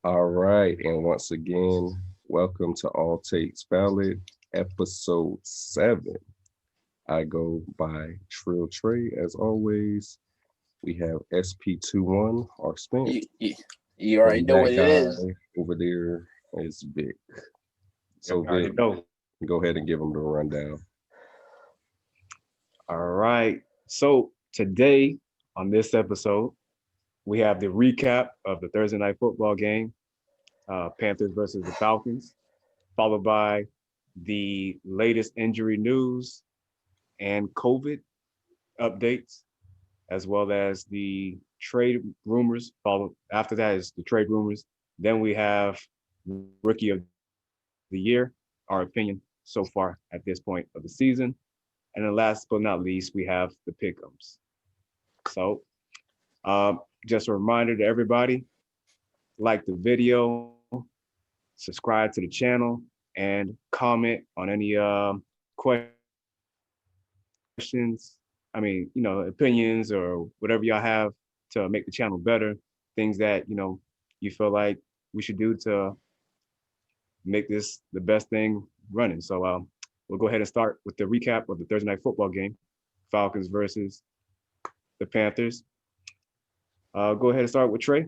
All right, and once again, welcome to All Takes Valid, episode 7. I go by Trill Trayy. As always, we have SP21, our You, Spence, you, you already and know that what it is. guy over there is Vick. Yep, So, I already Vic, know. go ahead and give them the rundown. All right. So today on this episode, we have the recap of the Thursday night football game, Panthers versus the Falcons, followed by the latest injury news and COVID updates, as well as the trade rumors. Followed after that is the trade rumors. Then we have rookie of the year, our opinion so far at this point of the season. And then last but not least, we have the Pickems. So just a reminder to everybody, like the video, subscribe to the channel, and comment on any questions, opinions or whatever y'all have to make the channel better, things that, you feel like we should do to make this the best thing running. So we'll go ahead and start with the recap of the Thursday night football game, Falcons versus the Panthers. Go ahead and start with Trey.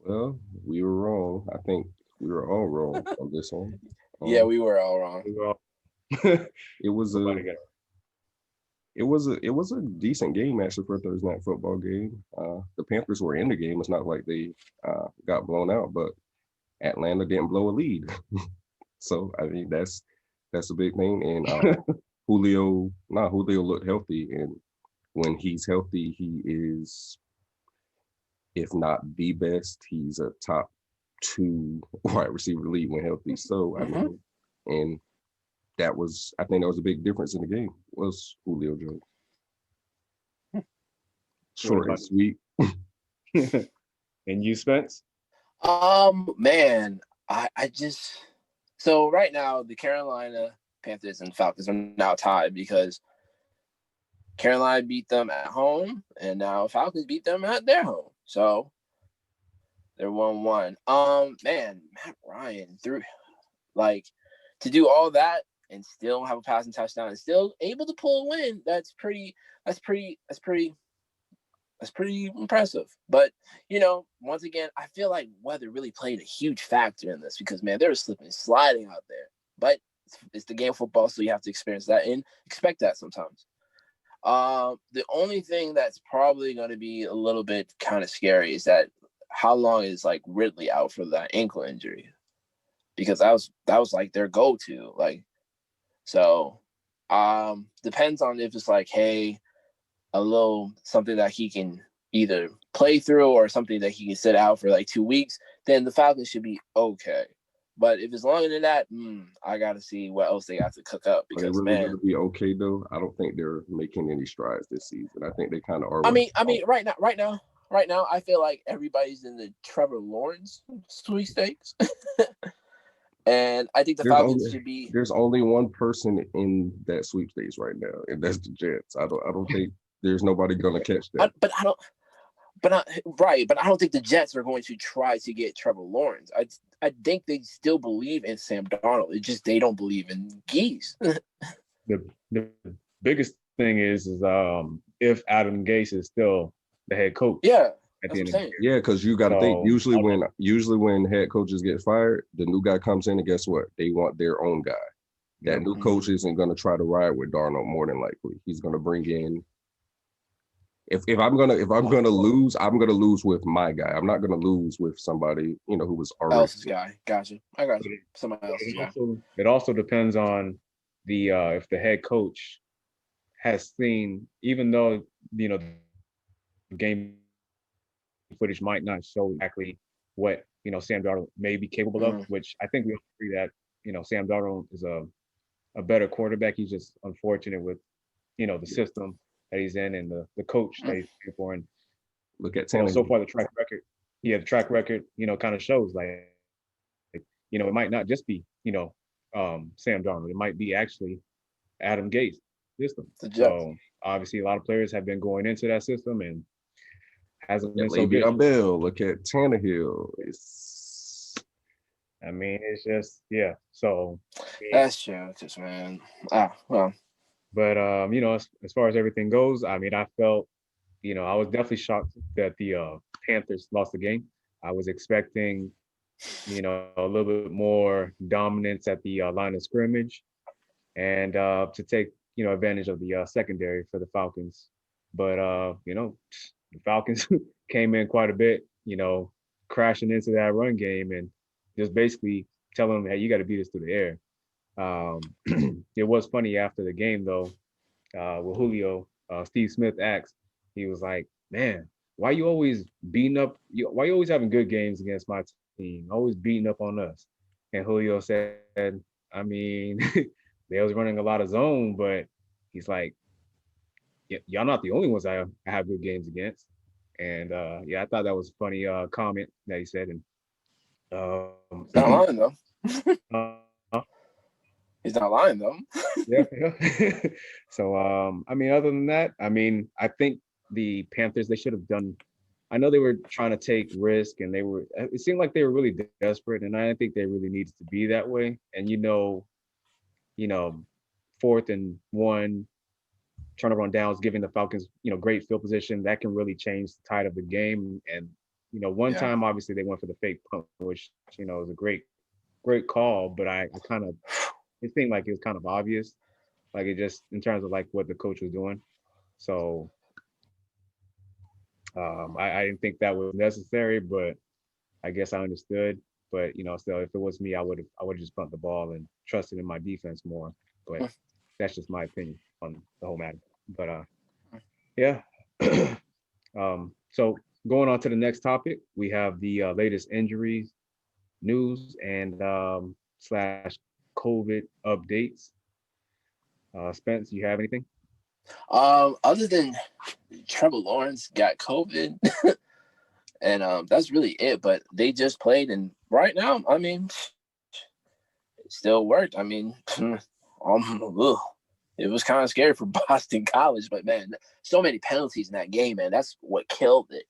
Well, we were wrong. I think we were all wrong on this one. Yeah, Um, we were all wrong. it was a Nobody got it was a decent game actually for a Thursday night football game. The Panthers were in the game. It's not like they got blown out, but Atlanta didn't blow a lead. So I mean that's a big thing. And Julio looked healthy, and when he's healthy, he is, if not the best, he's a top two wide receiver league when healthy. So I Mhm. mean, and I think that was a big difference in the game was Julio Jones. Short and What sweet. about and you, Spence? Man, I just so right now the Carolina Panthers and Falcons are now tied because Carolina beat them at home, and now Falcons beat them at their home. So they're 1-1. Man, Matt Ryan threw like to do all that and still have a passing touchdown and still able to pull a win. That's pretty impressive. But once again, I feel like weather really played a huge factor in this because man, they were slipping and sliding out there. But it's the game of football, so you have to experience that and expect that sometimes. The only thing that's probably going to be a little bit kind of scary is that how long is like Ridley out for that ankle injury? Because that was like their go-to. So depends on if it's like, hey, a little something that he can either play through or something that he can sit out for like 2 weeks, then the Falcons should be okay. But if it's longer than that, I got to see what else they got to cook up Are they because really going man, to be okay though? I don't think they're making any strides this season. I think they kind of are. I mean, right now, I feel like everybody's in the Trevor Lawrence sweepstakes, and I think the there's Falcons only should be. there's only one person in that sweepstakes right now, and that's the Jets. I don't think there's nobody going to catch that. But I don't. But I don't think the Jets are going to try to get Trevor Lawrence. I think they still believe in Sam Darnold. It's just they don't believe in Geese. The biggest thing is if Adam Gase is still the head coach Yeah, at that's the what I'm end of the saying. Yeah, because you got to think. So, Usually when head coaches get fired, the new guy comes in, and guess what? They want their own guy. That Yep. new coach isn't going to try to ride with Darnold more than likely. He's going to bring in. If I'm gonna lose, I'm gonna lose with my guy. I'm not gonna lose with somebody who was already. Else's guy. Gotcha. I got But you. Somebody else's it guy. also depends on the if the head coach has seen, even though the game footage might not show exactly what Sam Darnold may be capable of, which I think we all agree that Sam Darnold is a better quarterback. He's just unfortunate with the system that he's in and the coach that he's playing for. And Look at so Tannehill. far the track record kind of shows like it might not just be Sam Darnold. It might be actually Adam Gase system. The Jets. So obviously a lot of players have been going into that system and hasn't Yeah, been so good. Le'Veon Bell. Look at Tannehill. I mean, it's just yeah. So, That's true, just man. Well, but as far as everything goes, I mean, I felt, I was definitely shocked that the Panthers lost the game. I was expecting, a little bit more dominance at the line of scrimmage, and to take advantage of the secondary for the Falcons. But the Falcons came in quite a bit, crashing into that run game and just basically telling them, hey, you got to beat us through the air. It was funny after the game though, with Julio, Steve Smith asked, he was like, man, why you always beating up? Why you always having good games against my team? Always beating up on us. And Julio said, I mean, they was running a lot of zone, but he's like, y'all not the only ones I have good games against. And yeah, I thought that was a funny comment that he said. And he's not lying though. uh, He's not lying though. yeah. So I mean, other than that, I mean, I think the Panthers they should have done. I know they were trying to take risk, and they were. It seemed like they were really desperate, and I didn't think they really needed to be that way. And you know, 4th and 1, turnaround downs, giving the Falcons, great field position. That can really change the tide of the game. And one Yeah. time, obviously, they went for the fake punt, which was a great call. But I kind of it seemed like it was kind of obvious, like it just in terms of like what the coach was doing. So I didn't think that was necessary, but I guess I understood. But still, if it was me, I would just punt the ball and trusted in my defense more. But that's just my opinion on the whole matter. But yeah. So going on to the next topic, we have the latest injuries, news, and slash COVID updates. Spence, you have anything? Other than Trevor Lawrence got COVID, and that's really it. But they just played, and right now, I mean, it still worked. I mean, ugh. It was kind of scary for Boston College, but man, so many penalties in that game, man. That's what killed it.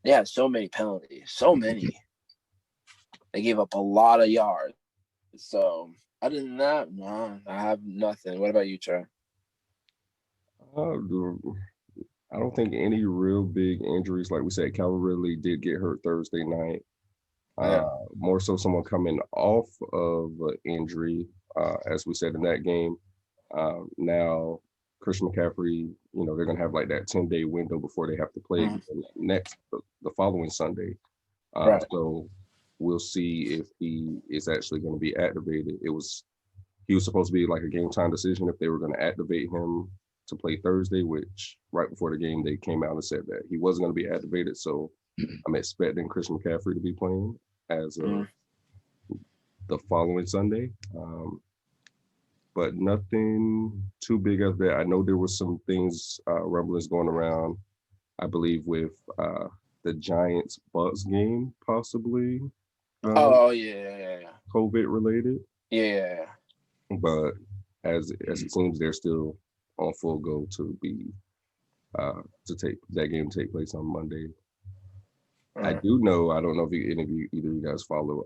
They had so many penalties, so many. They gave up a lot of yards. So other than that, no, I have nothing. What about you, Trey? Uh, I don't think any real big injuries. Like we said, Calvin Ridley did get hurt Thursday night. Yeah. More so someone coming off of an injury, as we said in that game. Now, Christian McCaffrey, they're going to have like that 10-day window before they have to play the following Sunday. Right. So we'll see if he is actually going to be activated. He was supposed to be like a game time decision if they were going to activate him to play Thursday, which right before the game, they came out and said that he wasn't going to be activated. So I'm expecting Christian McCaffrey to be playing as of the following Sunday. But nothing too big of that. I know there was some things, rumblings going around, I believe, with the Giants Bucks game, possibly. Oh yeah. COVID related. Yeah. But as it seems, they're still on full go to be to take that game take place on Monday. I do know. I don't know if either of you guys follow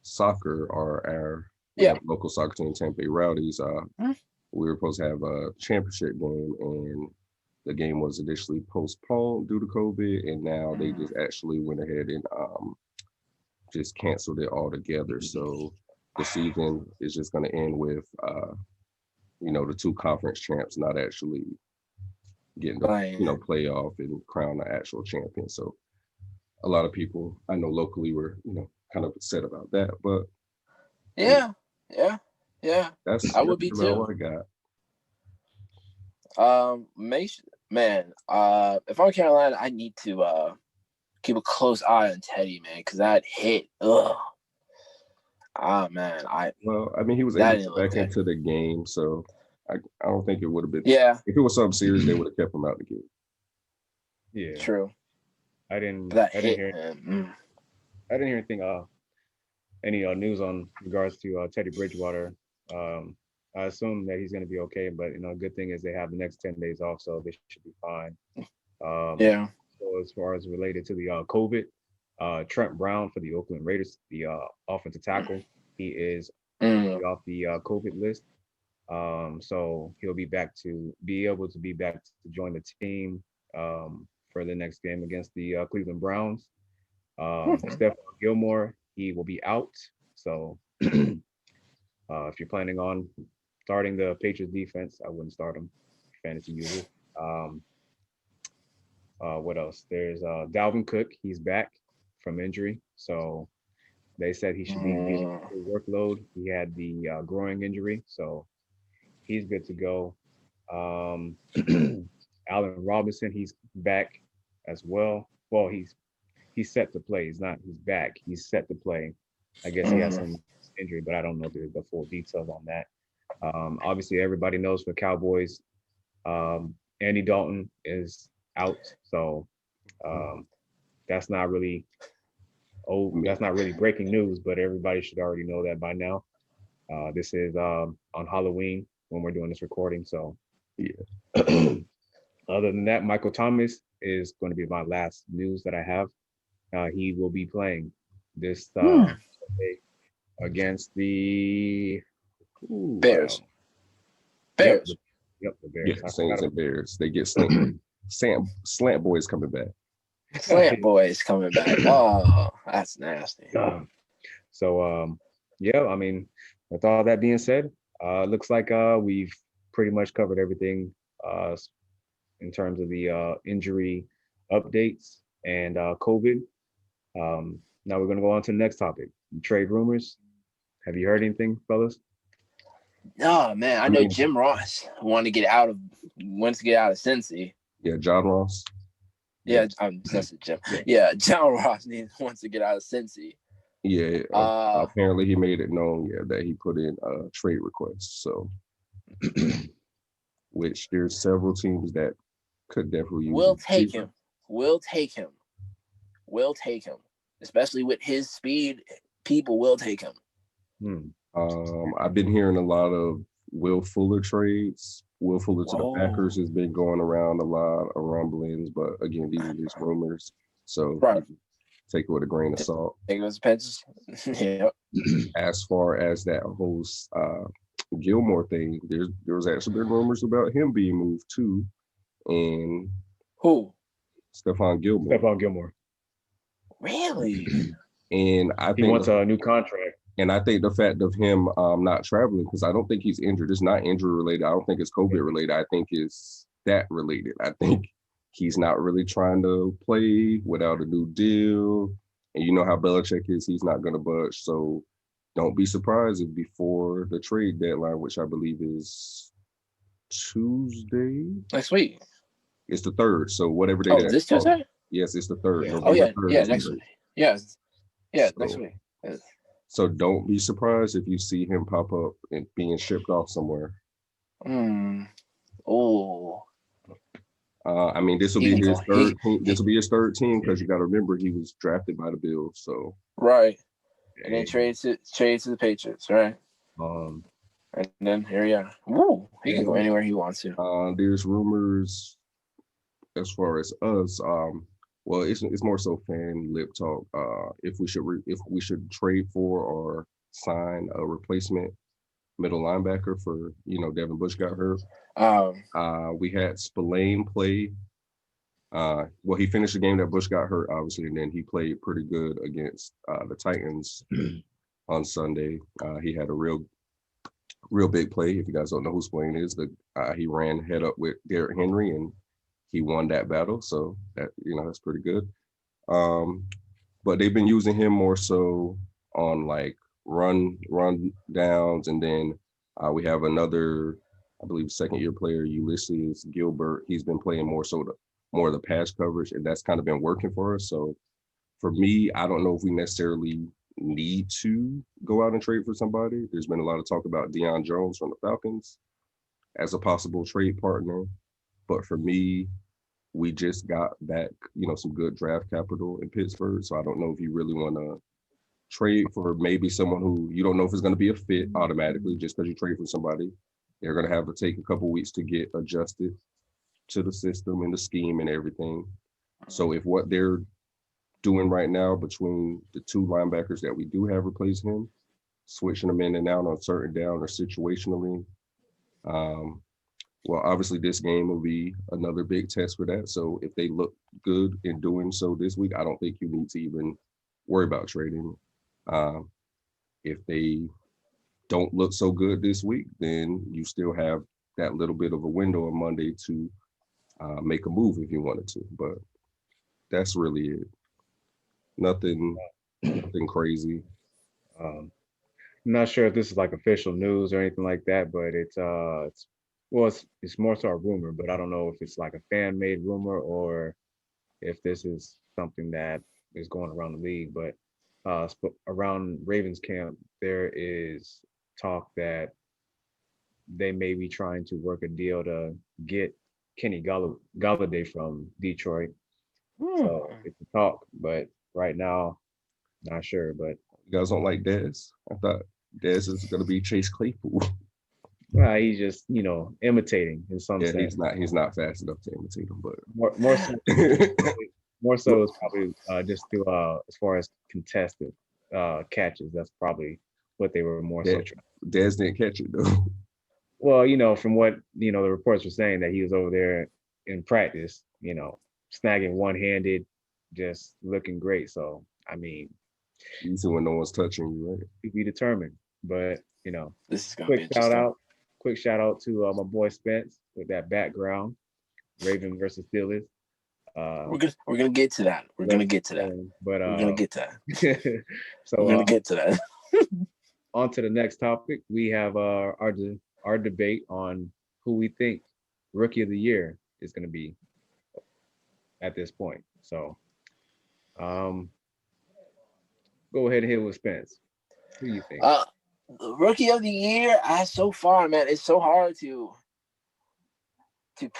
soccer or our local soccer team, Tampa Bay Rowdies. We were supposed to have a championship game, and the game was initially postponed due to COVID, and now they just actually went ahead and just canceled it altogether. So the season is just going to end with the two conference champs not actually getting the playoff and crown the actual champion. So a lot of people I know locally were kind of upset about that, but yeah. That's I would be too. All I got. Man, if I'm Carolina, I need to keep a close eye on Teddy, man, because that hit. Ugh. Man, he was able to get back into the game, so I don't think it would have been. Yeah. If it was something serious, they would have kept him out of the game. Yeah. True. I didn't hear anything. Any news on regards to Teddy Bridgewater. I assume that he's going to be okay, but good thing is they have the next 10 days off, so they should be fine. Yeah. So as far as related to the COVID, Trent Brown for the Oakland Raiders, the offensive tackle, he is Mm. off the COVID list. So he'll be able to be back to join the team for the next game against the Cleveland Browns. Stephon Gilmore, he will be out. So if you're planning on starting the Patriots defense, I wouldn't start him. Fantasy user. Um, what else? There's Dalvin Cook. He's back from injury, so they said he should be getting Mm. full workload. He had the groin injury, so he's good to go. Um, Allen Robinson, he's back as well. Well, he's set to play. He's back. He's set to play. I guess he has Mm. some injury, but I don't know the full details on that. Obviously, everybody knows for Cowboys, Andy Dalton is out, so um, that's not really that's not really breaking news, but everybody should already know that by now. This is on Halloween when we're doing this recording, so Yeah. other than that, Michael Thomas is going to be my last news that I have. He will be playing this Sunday against the Bears. Yep, Bears. the Bears. Yeah, I Saints forgot and Bears. They get slant boys coming back. Slant boys coming back. Oh, that's nasty. So yeah, I mean, with all that being said, looks like we've pretty much covered everything in terms of the injury updates and COVID. Now we're gonna go on to the next topic: trade rumors. Have you heard anything, fellas? Oh man, I know Jim Ross wants to get out of Cincy. Yeah, John Ross. Yeah, that's a Jim. Yeah, John Ross wants to get out of Cincy. Yeah, apparently he made it known, that he put in a trade request. So, which there's several teams that could definitely use. We'll take him. We'll take him. Especially with his speed, people will take him. I've been hearing a lot of Will Fuller trades. Will Fuller to the Packers has been going around a lot of rumblings, but again, these are just rumors. So take it with a grain of salt. Take it with pinches. Yeah. As far as that whole Gilmore thing, there's actually been rumors about him being moved too. And who? Stephon Gilmore. Really? And I think he wants a new contract. And I think the fact of him not traveling, because I don't think he's injured. It's not injury related. I don't think it's COVID related. I think it's that related. I think he's not really trying to play without a new deal. And you know how Belichick is. He's not going to budge. So don't be surprised if before the trade deadline, which I believe is Tuesday. Next week. It's the 3rd. So whatever day. Oh, this Tuesday? Yes, it's the 3rd. Yeah. Oh, yeah. Yeah, next week. Yes. Yeah, next week. Yeah. So don't be surprised if you see him pop up and being shipped off somewhere. Oh. I mean, this will be his third. This will be his third team because you got to remember he was drafted by the Bills. So right, and then trade to the Patriots, right? And then here we are. Woo, he can go anywhere he wants to. There's rumors as far as us. Well, it's more so fan lip talk. If we should trade for or sign a replacement middle linebacker for Devin Bush got hurt. We had Spillane play. Well, he finished the game that Bush got hurt, obviously, and then he played pretty good against the Titans on Sunday. He had a real big play. If you guys don't know who Spillane is, he ran head up with Derrick Henry and he won that battle, so that that's pretty good. But they've been using him more so on like run downs, and then we have another, I believe, second-year player, Ulysses Gilbert. He's been playing more of the pass coverage, and that's kind of been working for us. So for me, I don't know if we necessarily need to go out and trade for somebody. There's been a lot of talk about Deion Jones from the Falcons as a possible trade partner. But for me, we just got back, some good draft capital in Pittsburgh. So I don't know if you really want to trade for maybe someone who you don't know if it's going to be a fit automatically just because you trade for somebody. They're going to have to take a couple weeks to get adjusted. to the system and the scheme and everything. So if what they're doing right now between the two linebackers that we do have replace him, switching them in and out on certain down or situationally, well, obviously this game will be another big test for that. So if they look good in doing so this week, I don't think you need to even worry about trading. If they don't look so good this week, then you still have that little bit of a window on Monday to make a move if you wanted to. But that's really it. Nothing crazy. I'm not sure if this is like official news or anything like that, but it's more so a rumor, but I don't know if it's like a fan made rumor or if this is something that is going around the league. But around Ravens camp, there is talk that they may be trying to work a deal to get Kenny Galladay from Detroit. So it's a talk, but right now, not sure. But You guys don't like Dez? I thought Dez is going to be Chase Claypool. he's just imitating in some Yeah, sense. he's not fast enough to imitate him, but More so is probably just to as far as contested catches. That's probably what they were more so trying. Dez didn't catch it though. Well, from what the reports were saying that he was over there in practice, snagging one-handed, just looking great. So I mean, Easy when no one's touching you, right? to be determined. But This is gonna be quick interesting. shout out to my boy Spence with that background, Raven versus Steelers. We're gonna get to that. We're gonna get to that. But We're gonna get to that. so We're gonna get to that. on to the next topic. We have our debate on who we think rookie of the year is going to be at this point. So, go ahead and hit with Spence. Who do you think? Rookie of the year. So far, man, it's so hard to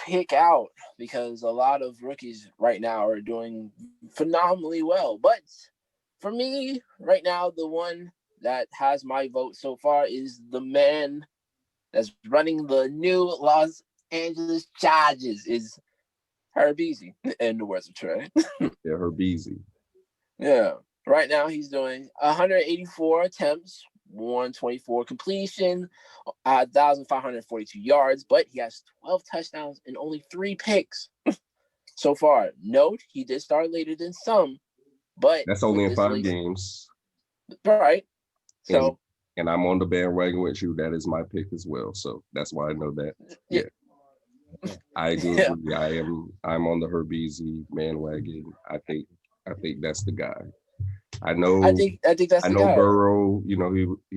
pick out because a lot of rookies right now are doing phenomenally well. But for me, right now, the one that has my vote so far is the man that's running the new Los Angeles Chargers, is Herbeasy, in the words of Trey. Yeah, Herbeasy. Yeah. Right now he's doing 184 attempts, 124 completion, 1,542 yards, but he has 12 touchdowns and only 3 picks so far. Note, he did start later than some, but that's only in 5 games. Right. So and I'm on the bandwagon with you. That is my pick as well. So that's why I know that. Yeah. I do agree. I'm on the Herbeasy bandwagon. I think that's the guy. I know that's the guy. Burrow, he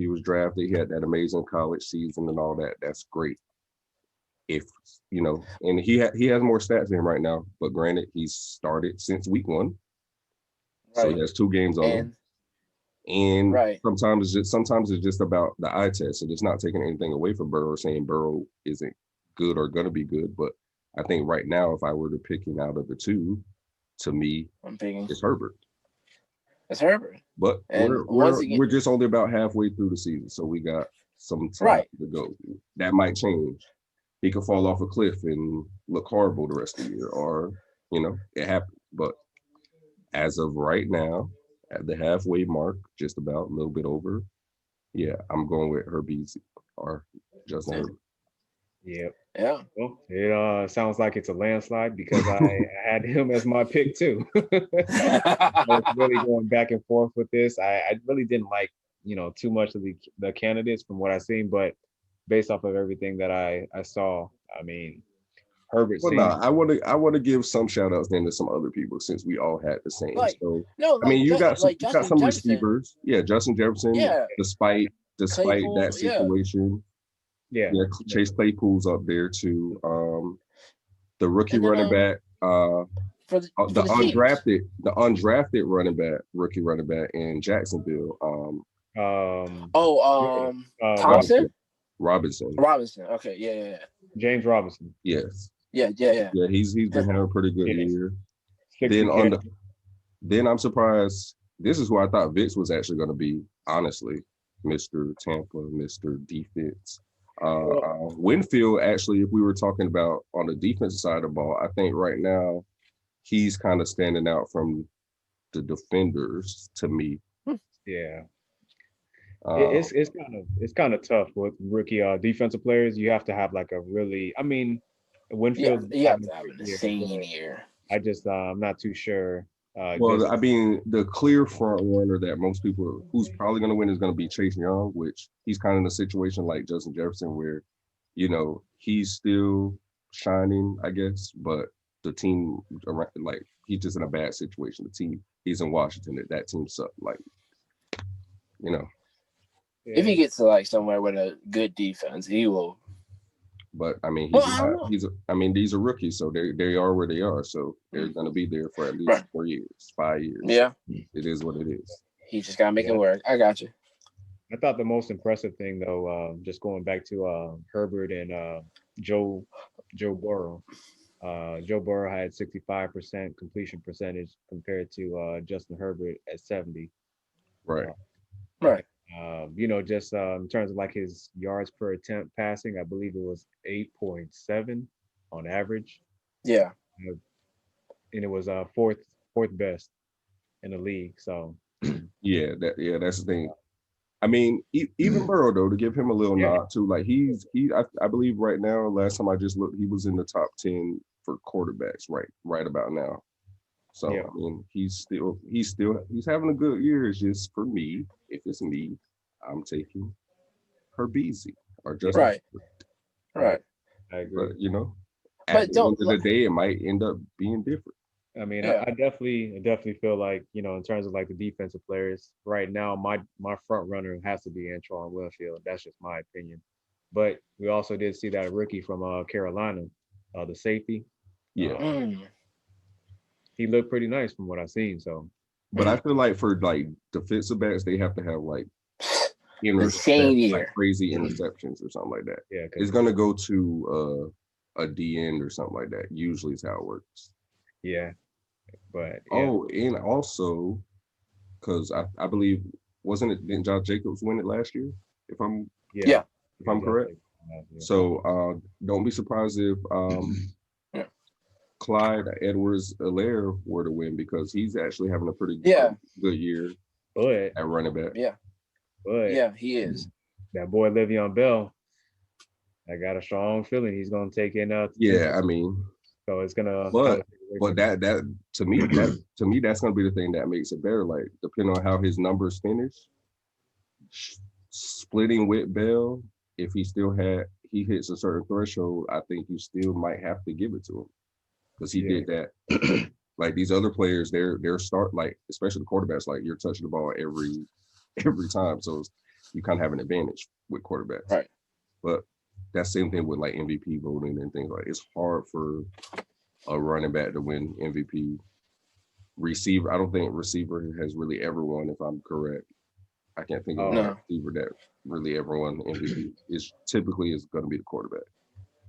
was drafted. He had that amazing college season and all that. That's great. If and he has more stats than him right now, but granted, he's started since week 1. Right. So he has 2 games on him. And sometimes it's just about the eye test, and it's not taking anything away from Burrow, saying Burrow isn't good or gonna be good. But I think right now, if I were to pick him out of the 2, to me, it's Herbert. It's Herbert. But we're just only about halfway through the season, so we got some time to go. That might change. He could fall off a cliff and look horrible the rest of the year, or it happens. But as of right now, at the halfway mark, just about a little bit over, yeah, I'm going with Herbeasy or Justin Herbert. Yep. Yeah. Well, it sounds like it's a landslide because I had him as my pick too. I was really going back and forth with this. I really didn't like, too much of the candidates from what I've seen, but based off of everything that I saw, I mean, Herbert. Well, I want to give some shout outs then to some other people since we all had the same. You got some receivers. Yeah, Justin Jefferson. Yeah. Despite Claypool, that situation. Yeah. Chase Claypool's up there too. The rookie running back. The undrafted rookie running back in Jacksonville. Thompson. Robinson. Okay. Yeah. James Robinson. Yes. Yeah. Yeah, he's been having a pretty good year. Then I'm surprised. This is who I thought Vick was actually going to be. Honestly, Mr. Tampa, Mr. Defense. Winfield, actually, if we were talking about on the defensive side of the ball, I think right now he's kind of standing out from the defenders to me. Yeah. Um, It's kind of tough with rookie defensive players. You have to have like a really, I mean, Winfield You have having to a have great an year, insane but year. I just I'm not too sure. well, Just I mean, the clear front runner that most people who's probably going to win is going to be Chase Young, which he's kind of in a situation like Justin Jefferson where, he's still shining, I guess, but the team around, like he's just in a bad situation. The team he's in Washington, that team sucked. Like, you know, If yeah, he gets to like somewhere with a good defense, he will. but I mean, Well, I don't know. these are rookies, so they are where they are. So they're going to be there for at least Right. 4 years, 5 years. Yeah, It is what it is. he just gotta make Yeah. it work. I got you. I thought the most impressive thing though, just going back to Herbert and Joe Burrow. Joe Burrow had 65% completion percentage compared to Justin Herbert at 70. Right. Right. Just in terms of like his yards per attempt passing, I believe it was 8.7 on average, Yeah. and it was fourth best in the league. So Yeah, that's the thing. I mean, even Burrow though, to give him a little Yeah. nod too, like I believe right now, last time I just looked, he was in the top 10 for quarterbacks right about now. So Yeah. I mean, he's having a good year. It's just for me, if it's me, I'm taking Herbezy or just Right. Right. I agree. But at But the don't. end of the day, it might end up being different. I mean, Yeah. I definitely feel like in terms of like the defensive players right now, my front runner has to be Antoine Winfield. That's just my opinion. But we also did see that rookie from Carolina, the safety. Yeah. Mm, He looked pretty nice from what I've seen. So But I feel like for like defensive backs, they have to have like insane year. like crazy interceptions or something like that. yeah, It's gonna go to a D end or something like that. Usually is how it works. yeah, but yeah, Oh, and also because I believe didn't Josh Jacobs win it last year? If I'm Yeah. correct. Yeah. So don't be surprised if Yeah. Clyde Edwards-Helaire were to win because he's actually having a pretty Yeah. good year But at running back. Yeah. but Yeah. He is. that boy Le'Veon Bell, I got a strong feeling he's gonna take in. Yeah, I mean, So it's gonna. but that to me that's gonna be the thing that makes it better. Like depending on how his numbers finish, splitting with Bell, if he hits a certain threshold, I think you still might have to give it to him because he did that. Like these other players, they're start like especially the quarterbacks, like you're touching the ball every time, so you kind of have an advantage with quarterbacks. Right. But that same thing with like MVP voting and things like it's hard for a running back to win MVP. Receiver, I don't think receiver has really ever won, if I'm correct. I can't think of a receiver that really ever won MVP. It's typically is going to be the quarterback.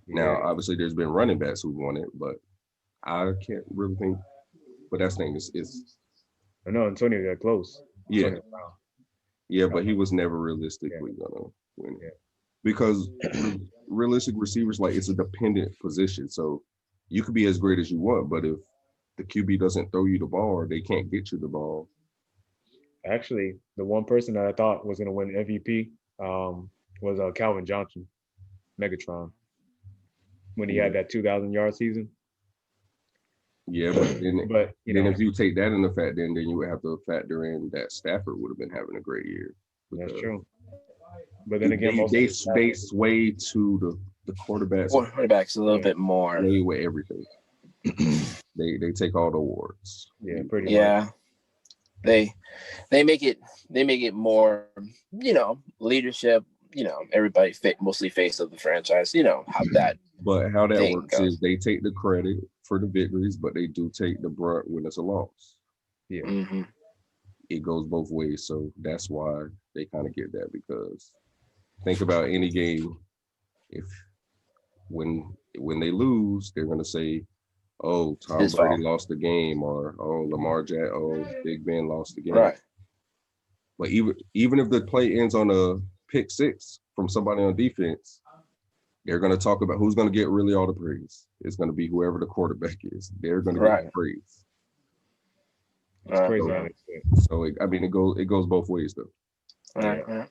Now, obviously, there's been running backs who won it, but I can't really think. But that's the thing is I know Antonio got close. yeah, Antonio Brown. yeah, but he was never realistically gonna win it because realistic receivers, like it's a dependent position, so you could be as great as you want, but if the QB doesn't throw you the ball or they can't get you the ball. Actually, the one person that I thought was going to win MVP was Calvin Johnson, Megatron, when he had that 2,000-yard season. Yeah, but then, But if you take that in the fact, then you would have to factor in that Stafford would have been having a great year. That's true. But then again, they sway to the quarterbacks. Quarterbacks a little bit more. Sway with everything. they take all the awards. Yeah, pretty much. They make it more, leadership, everybody mostly face of the franchise, how that. But how that works is they take the credit for the victories, but they do take the brunt when it's a loss. Yeah. Mm-hmm. It goes both ways, so that's why they kind of get that because think about any game, if when they lose, they're gonna say, "Oh, Tom Brady lost the game," or "Oh, Big Ben lost the game." Right. But even if the play ends on a pick six from somebody on defense, They're going to talk about who's going to get really all the praise. It's going to be whoever the quarterback is. They're going to get the praise. It's crazy So, how they fit. so it goes both ways though. Right.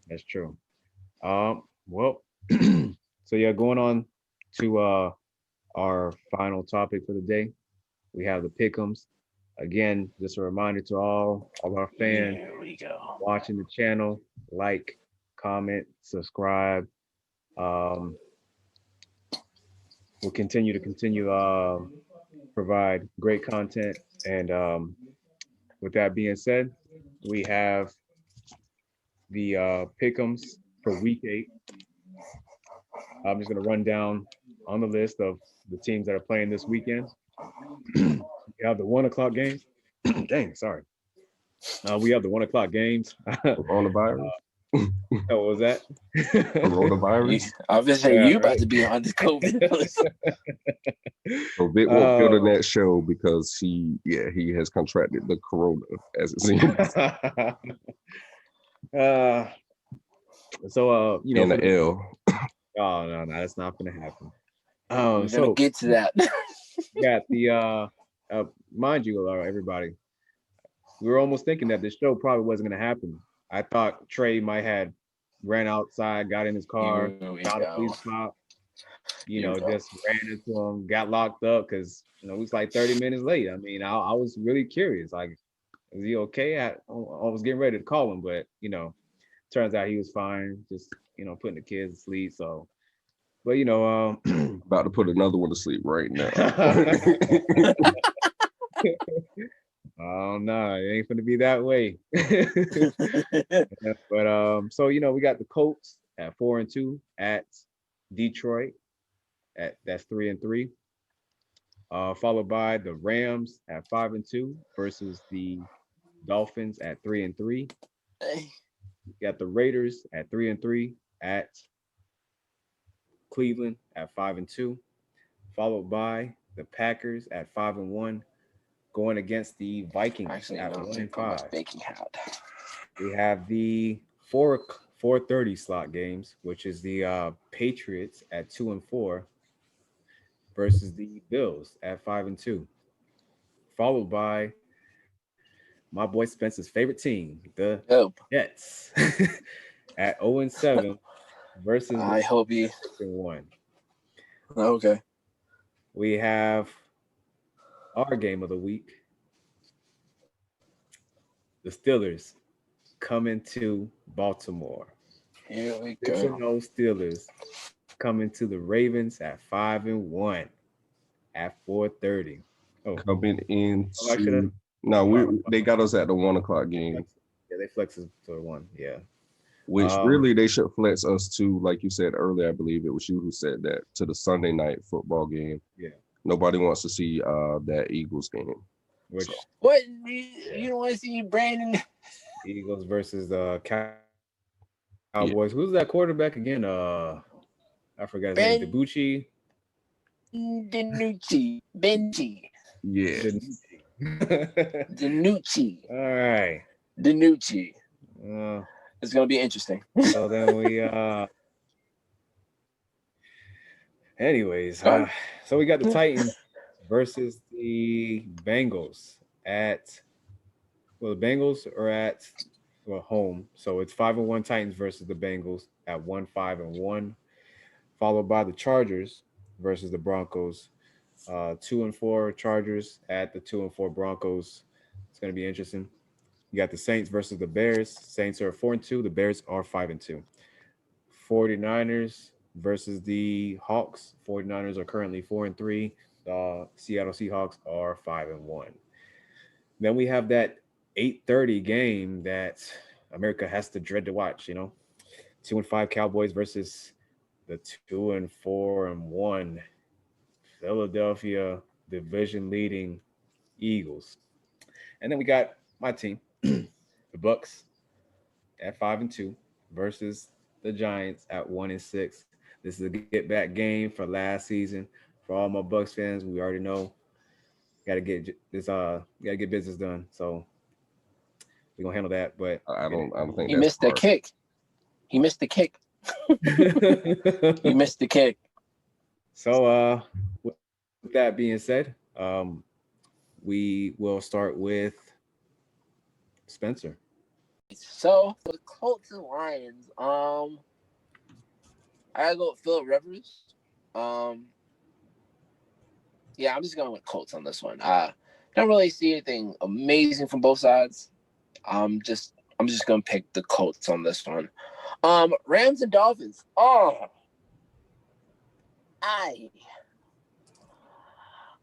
That's true. Well, so yeah, going on to our final topic for the day, we have the Pickems. Again, just a reminder to all our fans Here we go. watching the channel, like, comment, subscribe. We'll continue to provide great content. And with that being said, we have the Pickems for week 8. I'm just going to run down on the list of the teams that are playing this weekend. We have the 1:00 games. Dang, sorry. We have the 1:00 games. Coronavirus. What was that? Coronavirus. I was say you about to be on this COVID list. So Vick won't feel the next show because he has contracted the corona, as it seems. You know, and the L. Oh no, that's not gonna happen. We're So gonna get to that. got the mind you, everybody, we were almost thinking that this show probably wasn't gonna happen. I thought Trey might had ran outside, got in his car, found a police cop, just ran into him, got locked up because it was like 30 minutes late. I mean, I was really curious, like, is he okay? I was getting ready to call him, but turns out he was fine, just putting the kids to sleep. So, but about to put another one to sleep right now. Oh no, it ain't gonna be that way. But so we got the Colts at 4-2 at Detroit that's 3-3. Followed by the Rams at 5-2 versus the Dolphins at 3-3. Got the Raiders at 3-3 at Cleveland at 5-2, followed by the Packers at 5-1, going against the Vikings at 1-5. We have the 4:30 slot games, which is the Patriots at 2-4 versus the Bills at 5-2, followed by my boy Spencer's favorite team, the Jets, at 0-7 versus I hope he 6-1. Okay. We have our game of the week. The Steelers coming to Baltimore. Here we go. 6-0 Steelers coming to the Ravens at 5-1 at 4:30. Oh, coming in. No, they got us at the 1:00 game. Yeah, they flex us to 1. Yeah. Which really they should flex us to, like you said earlier, I believe it was you who said that, to the Sunday night football game. Yeah. Nobody wants to see that Eagles game. Which what you don't want to see Brandon? Eagles versus the Cowboys. Yeah. Who's that quarterback again? I forgot his name. DiBucci. Benji. Yeah. Danucci. All right. Danucci. It's gonna be interesting. So then we anyways, so we got the Titans versus the Bengals at the Bengals are at home. So it's 5-1 Titans versus the Bengals at 1-5-1, followed by the Chargers versus the Broncos. 2-4 Chargers at the 2-4 Broncos. It's gonna be interesting. You got the Saints versus the Bears. Saints are 4-2. The Bears are 5-2. 49ers versus the Hawks. 49ers are currently 4-3. The Seattle Seahawks are 5-1. Then we have that 8:30 game that America has to dread to watch. 2-5 Cowboys versus the 2-4-1 Philadelphia division leading Eagles. And then we got my team, the Bucks, at 5-2 versus the Giants at 1-6. This is a get back game for last season. For all my Bucks fans, we already know gotta get business done. So we're gonna handle that. But I don't think he missed the kick. He missed the kick You missed the kick. So, with that being said, we will start with Spencer. So for the Colts and Lions, I gotta go with Philip Rivers. Um, yeah, I'm just going with Colts on this one. Don't really see anything amazing from both sides. I'm just gonna pick the Colts on this one. Rams and Dolphins. Oh, I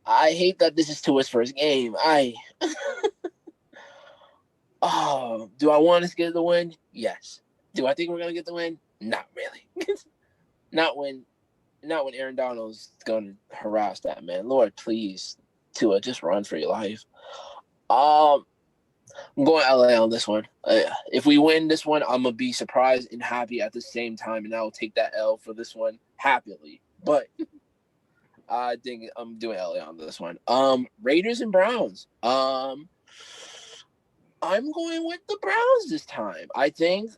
I hate that this is Tua's first game. Do I want us to get the win? Yes. Do I think we're gonna get the win? Not really. not when not when Aaron Donald's gonna harass that man. Lord, please, Tua, just run for your life. Um, I'm going LA on this one. If we win this one, I'm gonna be surprised and happy at the same time, and I will take that L for this one happily. But I think I'm doing LA on this one. Raiders and Browns. I'm going with the Browns this time. I think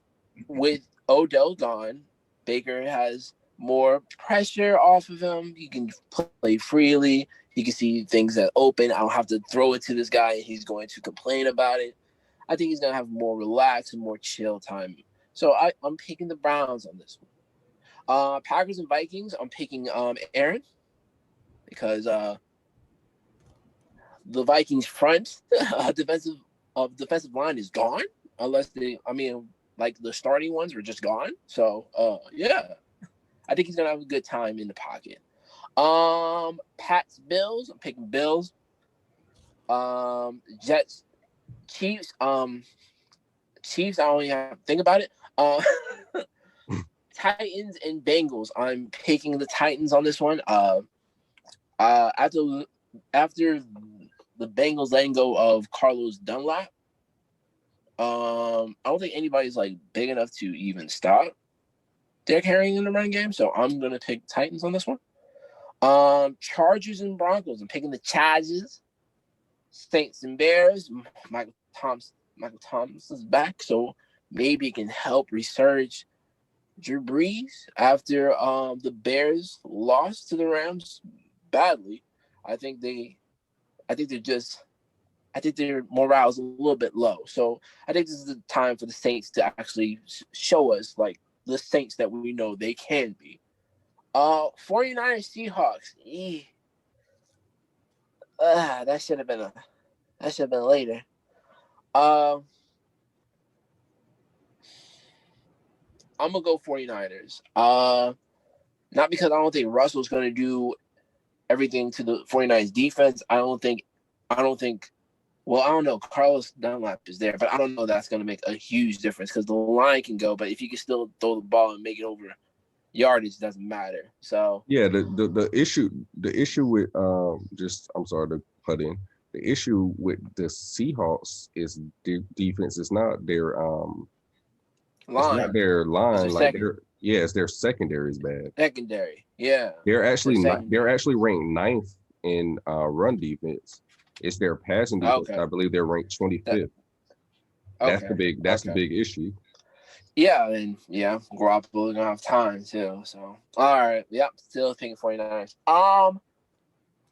with Odell gone, Baker has more pressure off of him. He can play freely. He can see things that open. I don't have to throw it to this guy, and he's going to complain about it. I think he's going to have more relaxed and more chill time. So I'm picking the Browns on this one. Packers and Vikings, I'm picking Aaron because the Vikings front defensive line is gone unless like the starting ones were just gone. So yeah, I think he's gonna have a good time in the pocket. Pats Bills, I'm picking Bills. Jets Chiefs, Chiefs, I don't even have to think about it. Titans and Bengals, I'm picking the Titans on this one. After the Bengals letting go of Carlos Dunlap, I don't think anybody's like big enough to even stop Derrick Henry in the run game. So I'm gonna pick Titans on this one. Chargers and Broncos, I'm picking the Chargers. Saints and Bears, Michael Thomas is back, so maybe it can help resurge Drew Brees after the Bears lost to the Rams badly. I think their morale is a little bit low. So I think this is the time for the Saints to actually show us like the Saints that we know they can be. 49ers Seahawks. That should have been later. I'm gonna go 49ers. Not because I don't think Russell's gonna do everything to the 49ers defense. I don't think well, I don't know. Carlos Dunlap is there, but I don't know that's gonna make a huge difference because the line can go, but if you can still throw the ball and make it over yardage, doesn't matter. So yeah, the issue with just I'm sorry to put in the issue with the Seahawks is defense. It's not their it's not their line. Like it's their secondary is bad. Secondary, yeah. They're actually they're actually ranked 9th in run defense. It's their passing defense. Okay. I believe they're ranked 25th. That's the big issue. Yeah, and Garoppolo gonna have time too. So all right, still picking 49ers.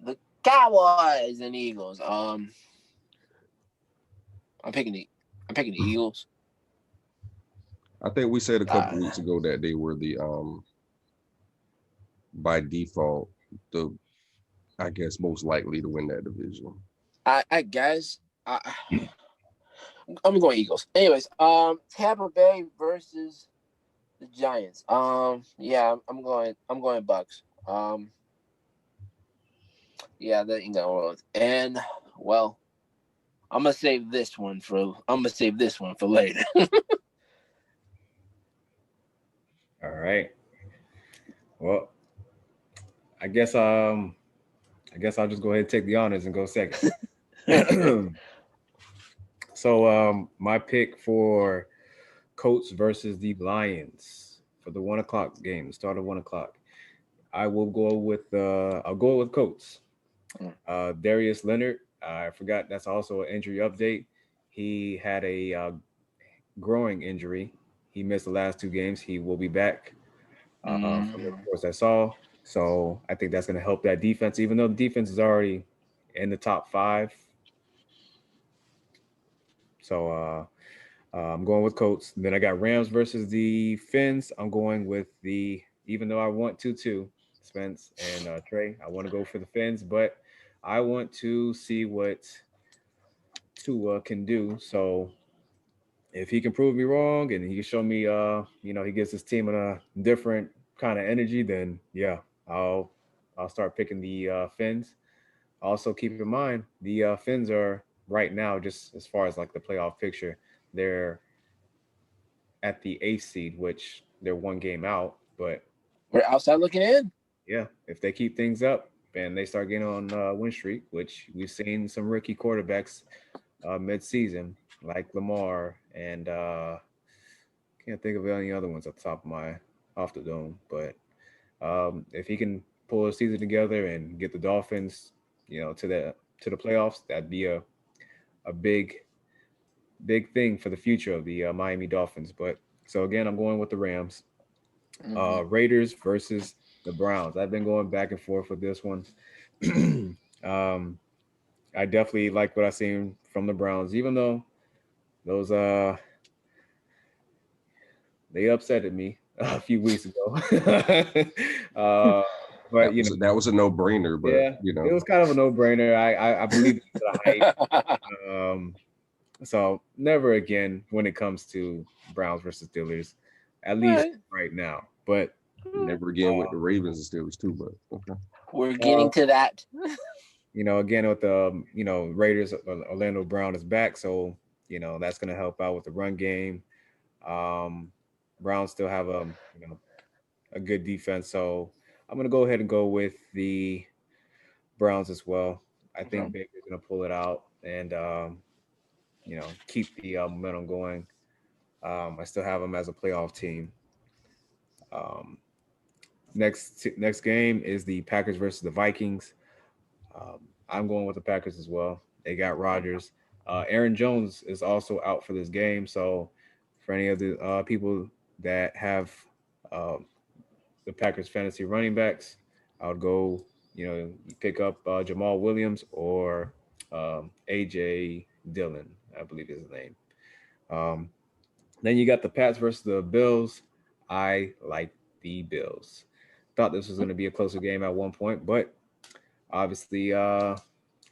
The Cowboys and Eagles. I'm picking the Eagles. I think we said a couple weeks ago that they were the by default the I guess most likely to win that division. I guess I'm going Eagles. Anyways, Tampa Bay versus the Giants. I'm going Bucks. That ain't gonna work. And well, I'm gonna save this one for later. All right. Well, I guess I'll just go ahead and take the honors and go second. So my pick for Colts versus the Lions for the 1:00 game, the start of 1:00. I will go with Colts. Darius Leonard, I forgot that's also an injury update. He had a growing injury. He missed the last 2 games. He will be back from the Mm. reports I saw. So I think that's going to help that defense, even though the defense is already in the top 5. So I'm going with Colts. Then I got Rams versus the Fins. I'm going with even though I want to too, Spence and Trey, I want to go for the Fins, but I want to see what Tua can do. So if he can prove me wrong and he can show me, he gets his team in a different kind of energy, then yeah, I'll start picking the Fins. Also, keep in mind the Fins are right now, just as far as like the playoff picture, they're at the 8th seed, which they're one game out. But We're outside looking in. yeah, if they keep things up and they start getting on win streak, which we've seen some rookie quarterbacks mid-season, like Lamar and can't think of any other ones off the dome. But if he can pull a season together and get the Dolphins, to the playoffs, that'd be a big thing for the future of the Miami Dolphins. But so again, I'm going with the Rams. Raiders versus the Browns. I've been going back and forth with this one. um, I definitely like what I've seen from the Browns, even though those they upsetted me a few weeks ago. uh, but That was a no brainer, but yeah, it was kind of a no brainer. I believe in the hype. Um, so never again when it comes to Browns versus Steelers, at least Right. right now. But never again with the Ravens and Steelers too. But okay. We're uh, getting to that. again with the Raiders, Orlando Brown is back, so that's going to help out with the run game. Um, Browns still have a good defense, so I'm going to go ahead and go with the Browns as well. I think Okay. Baker's going to pull it out and keep the momentum going. I still have them as a playoff team. Um, next game is the Packers versus the Vikings. Um, I'm going with the Packers as well. They got Rodgers. Aaron Jones is also out for this game. So for any of the people that have uh, the Packers fantasy running backs, I would go, pick up Jamal Williams or AJ Dillon, I believe is his name. Um, then you got the Pats versus the Bills. I like the Bills. Thought this was going to be a closer game at one point, but obviously, I'm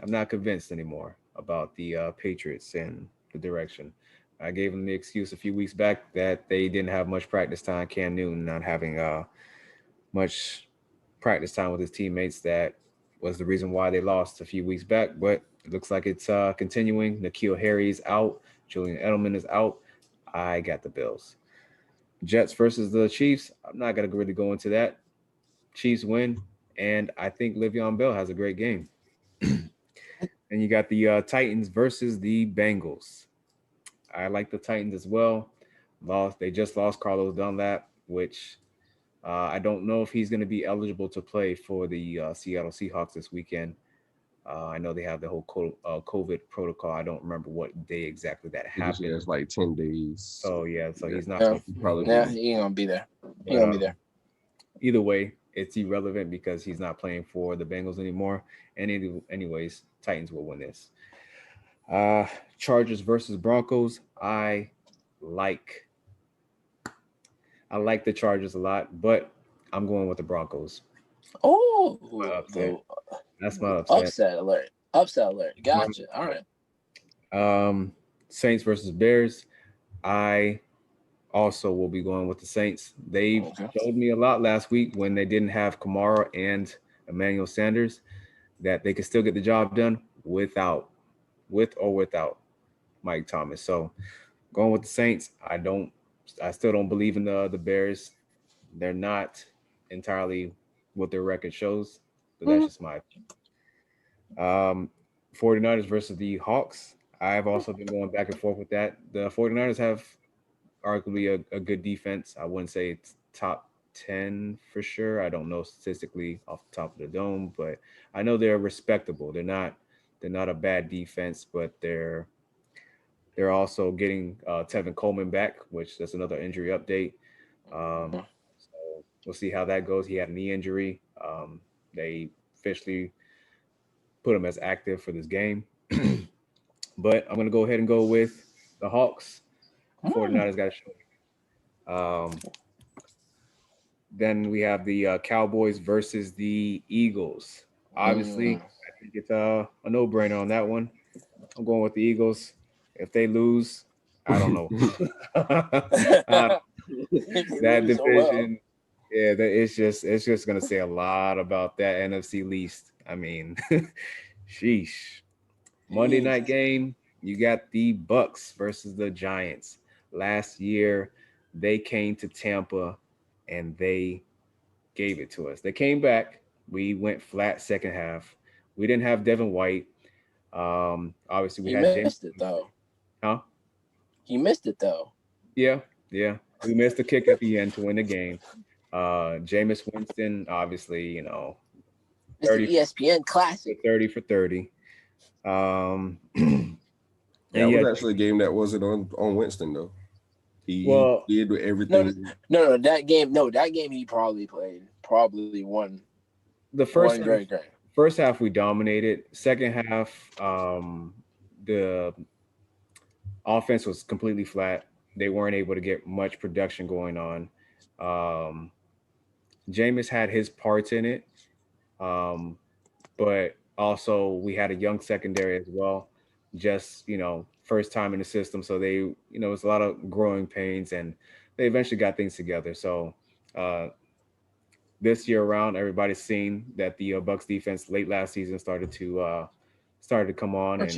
not convinced anymore about the Patriots and the direction. I gave them the excuse a few weeks back that they didn't have much practice time. Cam Newton not having much practice time with his teammates. That was the reason why they lost a few weeks back. But it looks like it's continuing. N'Keal Harry's out. Julian Edelman is out. I got the Bills. Jets versus the Chiefs. I'm not going to really go into that. Chiefs win, and I think Le'Veon Bell has a great game. And you got the Titans versus the Bengals. I like the Titans as well. They just lost Carlos Dunlap, which I don't know if he's going to be eligible to play for the Seattle Seahawks this weekend. I know they have the whole COVID protocol. I don't remember what day exactly that I think happened. it's like 10 days. So yeah, so Yeah. he's not Yeah. going to Probably Yeah, he ain't gonna be there. He ain't But gonna be there. either way, it's irrelevant because he's not playing for the Bengals anymore. And anyways, Titans will win this. Uh, Chargers versus Broncos. Like I like the Chargers a lot, but I'm going with the Broncos. My Oh, upset. the That's my upset. upset alert. Upset alert. Gotcha. All right. Um, Saints versus Bears. I also will be going with the Saints. They Okay. showed me a lot last week when they didn't have Kamara and Emmanuel Sanders that they could still get the job done with or without Mike Thomas. So going with the Saints. I still don't believe in the Bears. They're not entirely what their record shows, but that's just my opinion. 49ers versus the Hawks. I've also been going back and forth with that. The 49ers have arguably a good defense. I wouldn't say it's top 10 for sure. I don't know statistically off the top of the dome, but I know they're respectable. They're not a bad defense, but they're also getting Tevin Coleman back, which that's another injury update. So We'll see how that goes. He had a knee injury. They officially put him as active for this game. But I'm going to go ahead and go with the Hawks. 49ers got to show. Then we have the Cowboys versus the Eagles. Obviously, I think it's a no-brainer on that one. I'm going with the Eagles. If they lose, I don't know. That division, yeah, it's just gonna say a lot about that NFC least. I mean, sheesh. Monday night game, you got the Bucks versus the Giants. Last year, they came to Tampa and they gave it to us. They came back. We went flat second half. We didn't have Devin White. Obviously we He had James. missed it though. Huh? He missed it though. Yeah. We missed a kick at the end to win the game. Jameis Winston, obviously, you know, It's the ESPN Classic. 30 for 30. Yeah, it was actually a game that wasn't on Winston though. He did everything. No, that game he probably played. Probably won. The first half we dominated. Second half, the offense was completely flat. They weren't able to get much production going on. Jameis had his parts in it, but also we had a young secondary as well. Just, you know, first time in the system, so they, you know, it was a lot of growing pains, and they eventually got things together. So this year around, everybody's seen that the Bucks defense late last season started to come on, and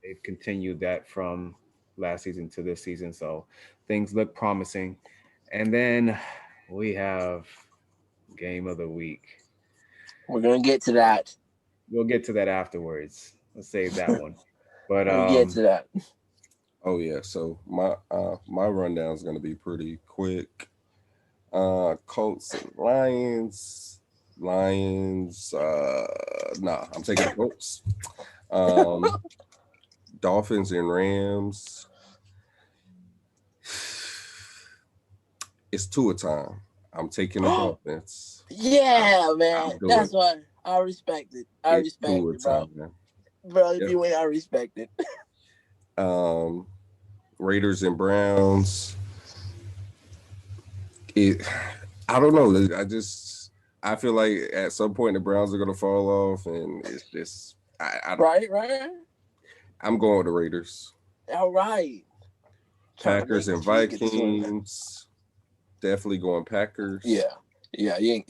they've continued that from last season to this season. So things look promising. And then we have game of the week. We're gonna get to that. We'll get to that afterwards. Let's save that one. But we'll get to that. Oh yeah. So my rundown is gonna be pretty quick. Colts and Lions. I'm taking the Colts. Dolphins and Rams. It's Tua time. I'm taking the Dolphins. Yeah, man. That's why I respect it. I respect it, bro. Man. Bro, if you win, I respect it. Raiders and Browns. I don't know. I feel like at some point the Browns are gonna fall off, and it's just right. I'm going with the Raiders. All right. Packers and Vikings. Definitely going Packers. Yeah. You ain't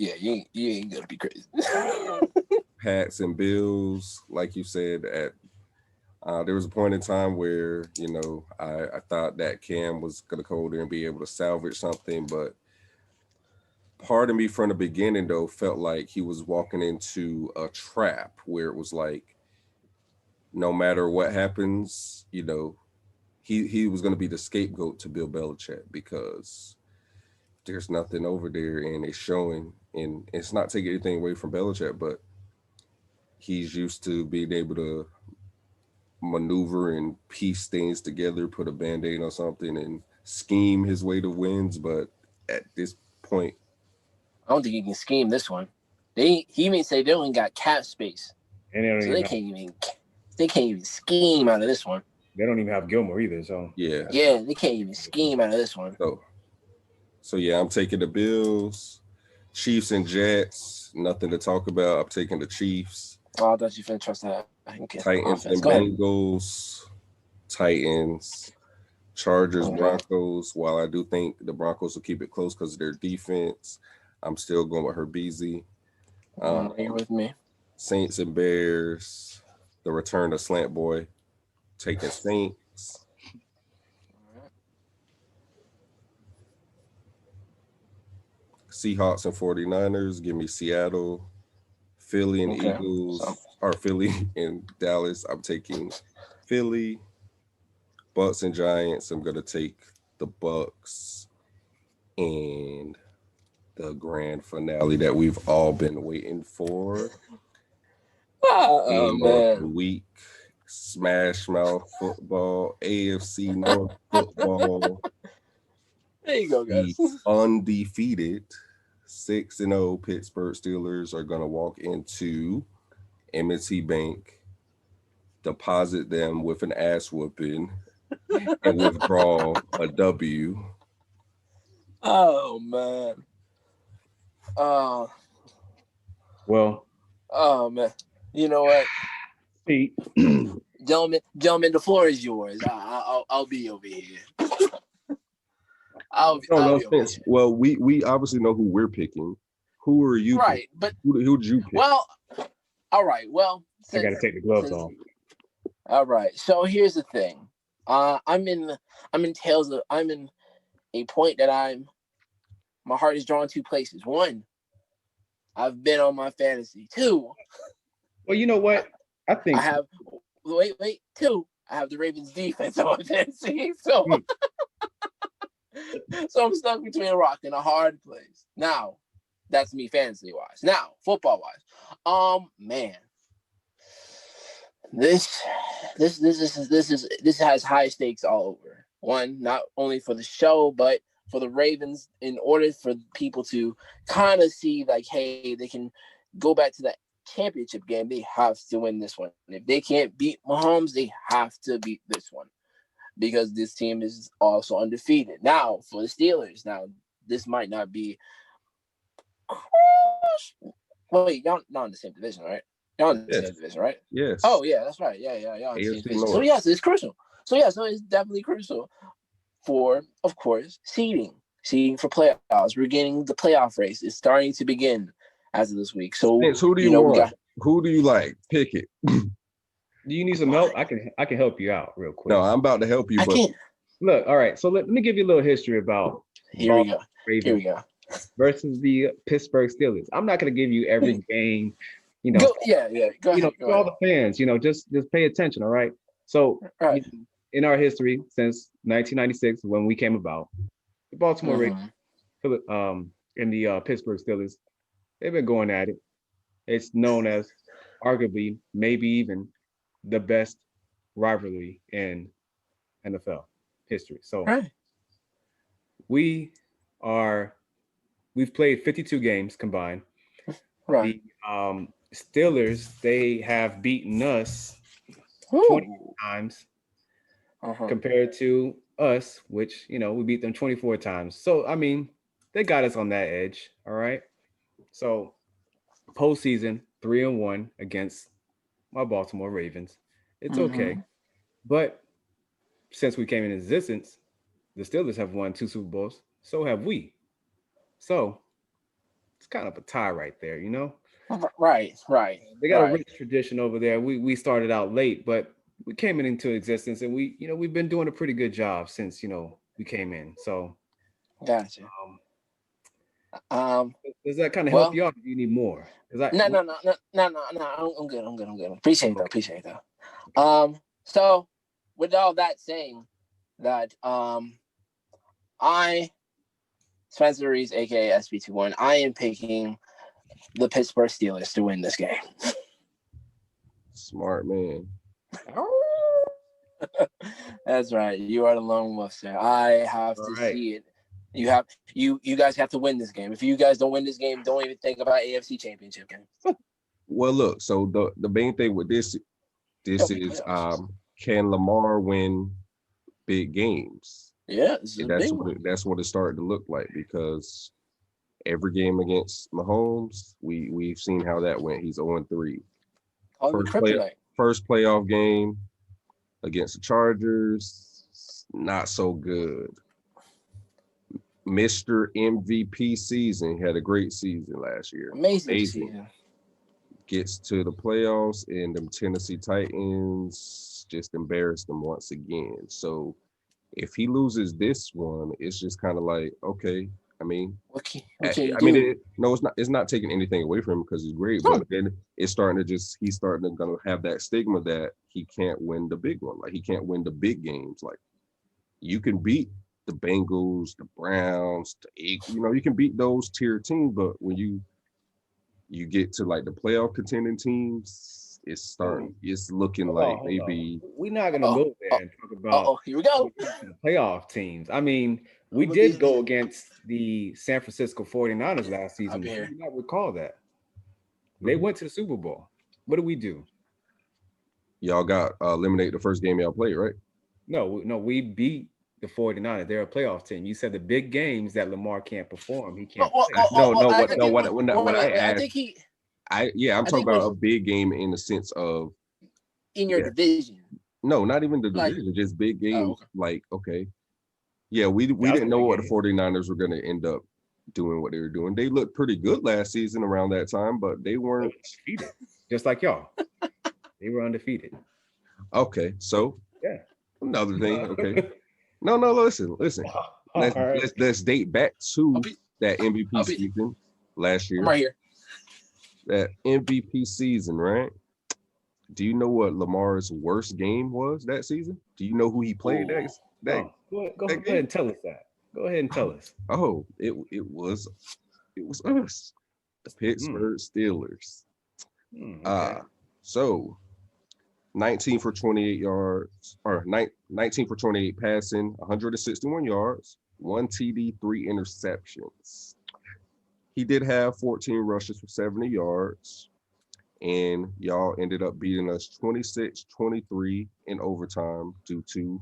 gonna be crazy. Pats and Bills, like you said, there was a point in time where, you know, I thought that Cam was gonna go there and be able to salvage something, but part of me from the beginning though felt like he was walking into a trap where it was like, no matter what happens, you know, he was going to be the scapegoat to Bill Belichick because there's nothing over there, and it's showing. And it's not taking anything away from Belichick, but he's used to being able to maneuver and piece things together, put a Band-Aid on something, and scheme his way to wins. But at this point, I don't think he can scheme this one. He may say they only got cap space, and they can't even scheme out of this one. They don't even have Gilmore either, so yeah, they can't even scheme out of this one. So yeah, I'm taking the Bills. Chiefs and Jets, nothing to talk about. I'm taking the Chiefs. Oh, I thought you finna trust that. Titans and Bengals. Titans. Chargers, Broncos. While I do think the Broncos will keep it close because of their defense, I'm still going with Herbie. You're with me. Saints and Bears. The return of Slant Boy. Taking Saints. Seahawks and 49ers. Give me Seattle. Philly and Eagles. Or Philly and Dallas. I'm taking Philly. Bucks and Giants. I'm going to take the Bucks. And the grand finale that we've all been waiting for. Game of the week. Smash Mouth football, AFC North football. There you go, guys. The undefeated 6-0 Pittsburgh Steelers are going to walk into M&T Bank, deposit them with an ass whooping, and withdraw a W. Oh man. Oh, Well, oh man. You know what, see, gentlemen, the floor is yours. I'll be over here. I'll No, no be over offense. here. Well, we obviously know who we're picking. Who are you Right, picking? but Who did you pick? well, all right. Well, I got to take the gloves since off. all right. So here's the thing. I'm in a point that my heart is drawn two places. One, I've been on my fantasy. Two, Well, you know what? I think I have wait. Two, I have the Ravens defense on my fantasy. So so I'm stuck between a rock and a hard place. Now, that's me fantasy wise. Now, football wise. Man. This has high stakes all over. One, not only for the show, but for the Ravens, in order for people to kind of see like, hey, they can go back to that championship game. They have to win this one. And if they can't beat Mahomes, they have to beat this one because this team is also undefeated. Now, for the Steelers, this might not be. Wait, y'all not in the same division, right? Y'all in the same division, right? Yes. Oh, yeah, that's right. Yeah. Y'all in the same AFC division. North. So, yes, it's crucial. So it's definitely crucial for, of course, seeding for playoffs. We're getting the playoff race. It's starting to begin as of this week. So, Vince, who do you want? Who do you like? Pick it. Do you need some help? I can help you out real quick. No, I'm about to help you. I can't. Look, all right. So let me give you a little history about Here we go. versus the Pittsburgh Steelers. I'm not going to give you every game. You know, Go ahead. For all the fans, just pay attention. All right. So Right. In our history since 1996, when we came about, the Baltimore Ravens, and the Pittsburgh Steelers, they've been going at it. It's known as arguably, maybe even the best rivalry in NFL history. So we've played 52 games combined. Right. The Steelers, they have beaten us 20 times compared to us, which, we beat them 24 times. So, I mean, they got us on that edge. All right. So postseason 3-1 against my Baltimore Ravens. It's okay. But since we came in existence, the Steelers have won 2 Super Bowls. So have we. So it's kind of a tie right there, Right. They got a rich tradition over there. We started out late, but we came into existence, and we've been doing a pretty good job since we came in. So, gotcha. Does that kind of help you out? Or do you need more? No. I'm good. Appreciate that. So with all that saying, that Spencer Reese, aka SB21, I am picking the Pittsburgh Steelers to win this game. Smart man. That's right. You are the lone wolf, sir. I have to see it. You guys have to win this game. If you guys don't win this game, don't even think about AFC Championship game. Well, look. So the main thing with this is can Lamar win big games? Yeah, that's what it's starting to look like, because every game against Mahomes, we've seen how that went. He's 0-3. First playoff game against the Chargers, not so good. Mr. MVP season, had a great season last year. Amazing season. Gets to the playoffs, and them Tennessee Titans just embarrassed them once again. So if he loses this one, it's just kind of like, okay. I mean, what can you do? It's not taking anything away from him because he's great, but then he's starting to gonna have that stigma that he can't win the big one. Like, he can't win the big games. Like, you can beat the Bengals, the Browns, the Eagles, you can beat those tier teams, but when you get to like the playoff contending teams, it's looking like maybe we're not gonna go there and talk about here we go. Playoff teams. I mean, We did go against the San Francisco 49ers last season. be I here. do not recall that. They went to the Super Bowl. What did we do? Y'all got eliminated the first game y'all played, right? No, we beat the 49ers. They're a playoff team. You said the big games that Lamar can't perform. He can't play. What I asked, I think he I'm talking about a big game in the sense of in your division. No, not even the Like- division, just big games. okay. Like, okay. Yeah, we didn't know what the 49ers were going to end up doing what they were doing. They looked pretty good last season around that time, but they weren't undefeated. Just like y'all. They were undefeated. Okay, so yeah. Another thing, okay. No, listen. Let's date back to that MVP season last year. I'm right here. That MVP season, right? Do you know what Lamar's worst game was that season? Do you know who he played that? Go ahead and tell us that. Go ahead and tell us. Oh, it was us, the Pittsburgh Steelers. Okay. So 19 for 28 yards, or 19 for 28 passing, 161 yards, 1 TD, 3 interceptions. He did have 14 rushes for 70 yards, and y'all ended up beating us 26-23 in overtime due to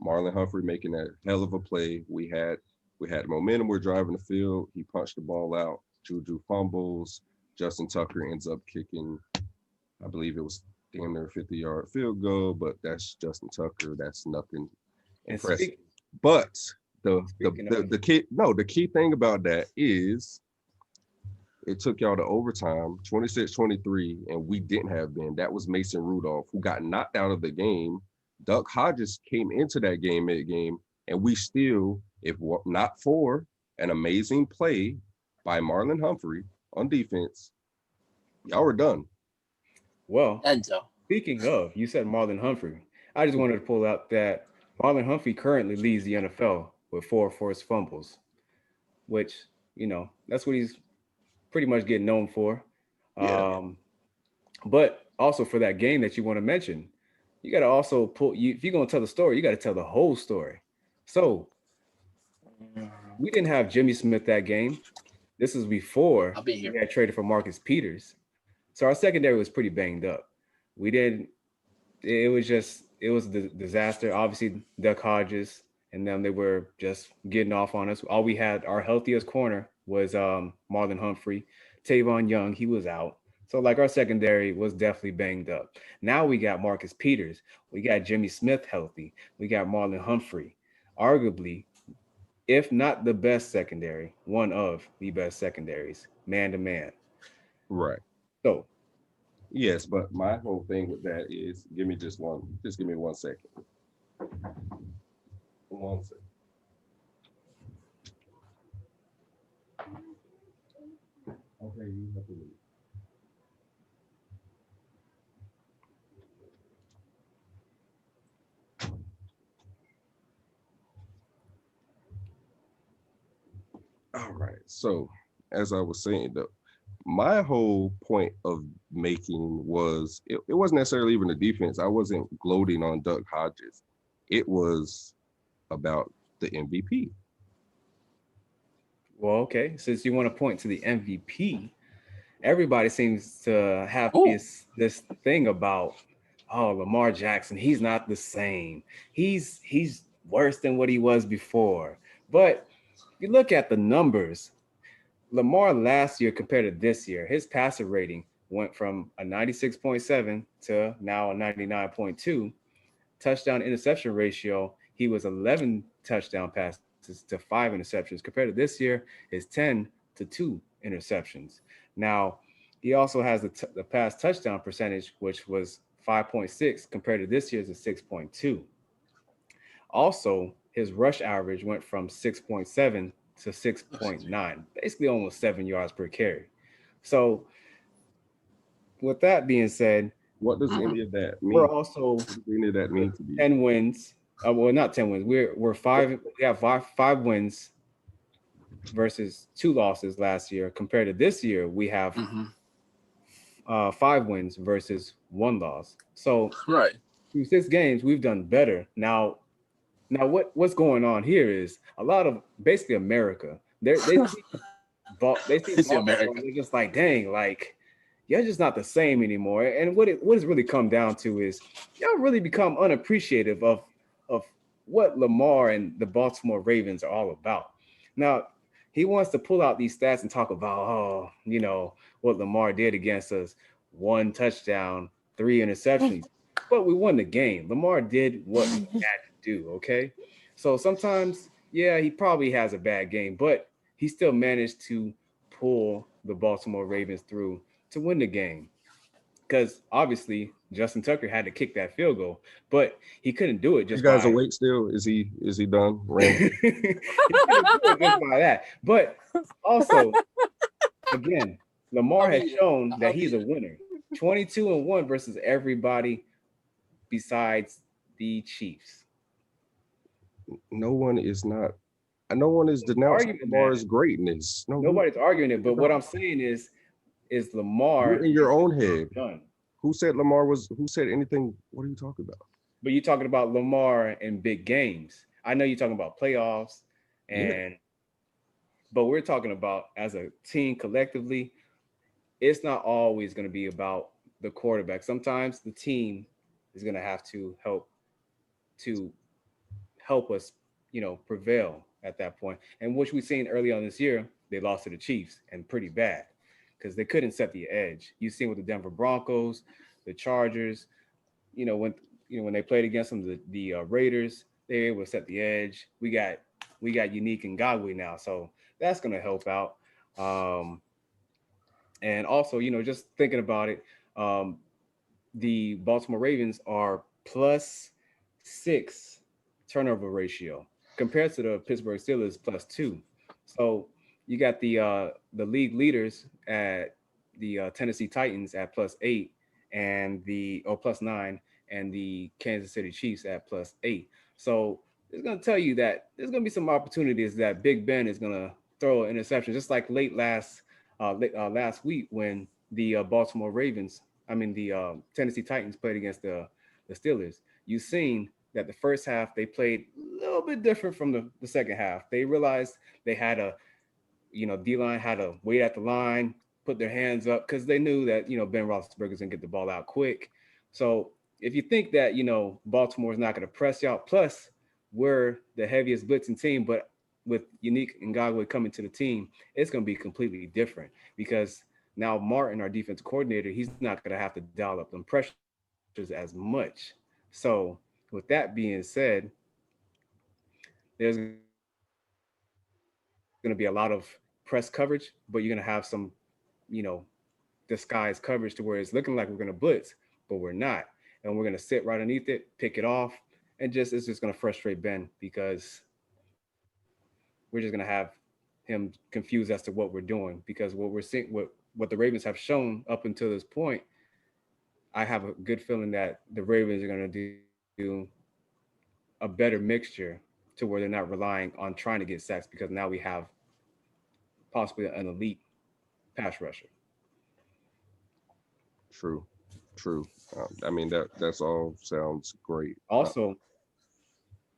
Marlon Humphrey making that hell of a play. We had momentum. We're driving the field. He punched the ball out. Juju fumbles. Justin Tucker ends up kicking, I believe it was damn near 50-yard field goal, but that's Justin Tucker. That's nothing impressive. But the key thing about that is it took y'all to overtime, 26-23, and we didn't have Ben. That was Mason Rudolph, who got knocked out of the game. Duck Hodges came into that game mid-game, and we still, if not for an amazing play by Marlon Humphrey on defense, y'all were done. Well, speaking of, you said Marlon Humphrey. I just wanted to pull out that Marlon Humphrey currently leads the NFL with 4 forced fumbles, which, that's what he's pretty much getting known for. Yeah. But also for that game that you want to mention, you got to also if you're going to tell the story, you got to tell the whole story. So we didn't have Jimmy Smith that game. This is before we had traded for Marcus Peters. So our secondary was pretty banged up. It was a disaster. Obviously, Duck Hodges and them, they were just getting off on us. All we had, our healthiest corner was Marlon Humphrey. Tavon Young, he was out. So our secondary was definitely banged up. Now we got Marcus Peters. We got Jimmy Smith healthy. We got Marlon Humphrey. Arguably, if not the best secondary, one of the best secondaries, man to man. Right. So, yes, but my whole thing with that is give me 1 second. 1 second. Okay, you have to leave. All right. So, as I was saying, though, my whole point of making was it wasn't necessarily even the defense. I wasn't gloating on Duck Hodges. It was about the MVP. Well, okay. Since you want to point to the MVP, everybody seems to have this thing about, Lamar Jackson, he's not the same. He's worse than what he was before. But if you look at the numbers, Lamar last year compared to this year, his passer rating went from a 96.7 to now a 99.2. Touchdown interception ratio, he was 11 touchdown passes to 5 interceptions. Compared to this year, is 10 to 2 interceptions. Now, he also has the pass touchdown percentage, which was 5.6 compared to this year's 6.2. Also, his rush average went from 6.7 to 6.9, basically almost 7 yards per carry. So, with that being said, what does any of that mean? We're also what does any of that mean to be 10 wins. Well, not 10 wins. We're 5. We have five wins versus 2 losses last year. Compared to this year, we have 5 wins versus 1 loss. So through 6 games, we've done better. Now Now, what's going on here is a lot of basically America. They see It's Baltimore America. and they're just like, dang, like you're just not the same anymore. And what it's really come down to is y'all really become unappreciative of what Lamar and the Baltimore Ravens are all about. Now, he wants to pull out these stats and talk about, what Lamar did against us: 1 touchdown, 3 interceptions. But we won the game. Lamar did what he had to do. Okay, so sometimes, yeah, he probably has a bad game, but he still managed to pull the Baltimore Ravens through to win the game. Because obviously Justin Tucker had to kick that field goal, but he couldn't do it You just guys by awake still? Is he done? Randall? he couldn't do it just by that. But also, again, Lamar I'll has beat it. shown that I'll he's beat a it. winner. 22-1 versus everybody besides the Chiefs. No one is not. No one is denouncing Argument, man. Lamar's greatness. No, Nobody's arguing it, but what I'm about? saying is Lamar You're in your is own head. done. Who said Lamar was? Who said anything? What are you talking about? But you're talking about Lamar in big games. I know you're talking about playoffs, Yeah, and but we're talking about as a team collectively. It's not always going to be about the quarterback. Sometimes the team is going to have to help us, prevail at that point. And which we've seen early on this year, they lost to the Chiefs and pretty bad because they couldn't set the edge. You've seen with the Denver Broncos, the Chargers, when when they played against them, the Raiders, they were able to set the edge. We got Unique and Godwin now, so that's going to help out. Um, and also, just thinking about it, um, the Baltimore Ravens are +6 turnover ratio compared to the Pittsburgh Steelers +2. So you got the league leaders at the Tennessee Titans at +8 and the or +9 and the Kansas City Chiefs at +8. So it's going to tell you that there's going to be some opportunities that Big Ben is going to throw an interception, just like last week when the Baltimore Ravens, I mean the Tennessee Titans played against the Steelers. You've seen that the first half they played a little bit different from the second half. They realized they had D-line had to wait at the line, put their hands up because they knew that, Ben Roethlisberger's going to get the ball out quick. So if you think that, Baltimore's not going to press you out, plus we're the heaviest blitzing team, but with Unique and Ngakwe coming to the team, it's going to be completely different because now Martin, our defensive coordinator, he's not going to have to dial up them pressures as much. So with that being said, there's going to be a lot of press coverage, but you're going to have some, disguised coverage to where it's looking like we're going to blitz, but we're not. And we're going to sit right underneath it, pick it off, and it's just going to frustrate Ben because we're just going to have him confused as to what we're doing because what we're seeing, what the Ravens have shown up until this point, I have a good feeling that the Ravens are going to do a better mixture to where they're not relying on trying to get sacks because now we have possibly an elite pass rusher. true, true. I mean that's all sounds great. Also,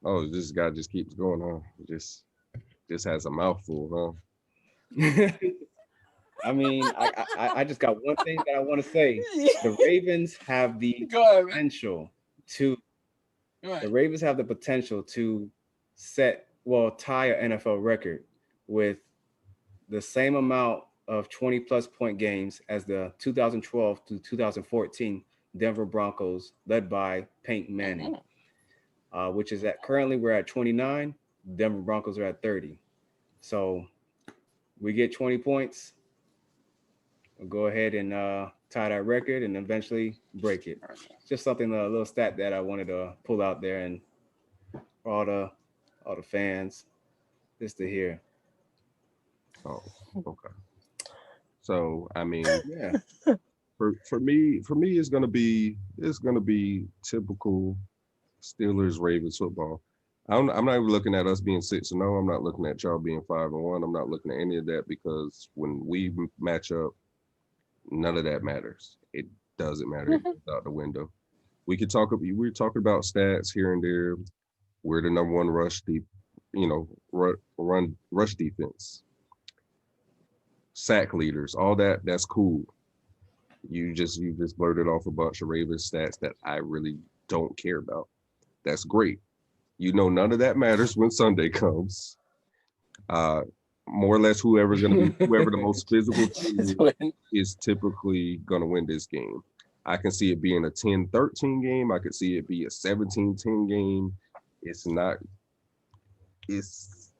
Oh, this guy just keeps going on. Just has a mouthful, I mean, I just got one thing that I want to say. The Ravens have the Go ahead, man. potential to Go ahead. the Ravens have the potential to tie an NFL record with the same amount of 20 plus point games as the 2012 to 2014 Denver Broncos, led by Peyton Manning, which is at currently we're at 29. Denver Broncos are at 30. So we get 20 points. We'll go ahead and tie that record and eventually break it. Just something, a little stat that I wanted to pull out there and for all the fans just to hear. huh? Oh, okay. So I mean, Yeah. for me, it's gonna be typical Steelers Ravens football. I'm not even looking at us being 6-0. I'm not looking at y'all being 5-1. I'm not looking at any of that because when we match up, none of that matters. It doesn't matter. It goes out the window. We could talk. We're talking about stats here and there. We're the number one run rush defense, sack leaders, all that. That's cool. You just blurted off a bunch of Ravens stats that I really don't care about. That's great. You know, none of that matters when Sunday comes. Uh, More or less, whoever the most physical Just team win. is typically going to win this game. I can see it being a 10-13 game. I could see it be a 17-10 game. It's not. It's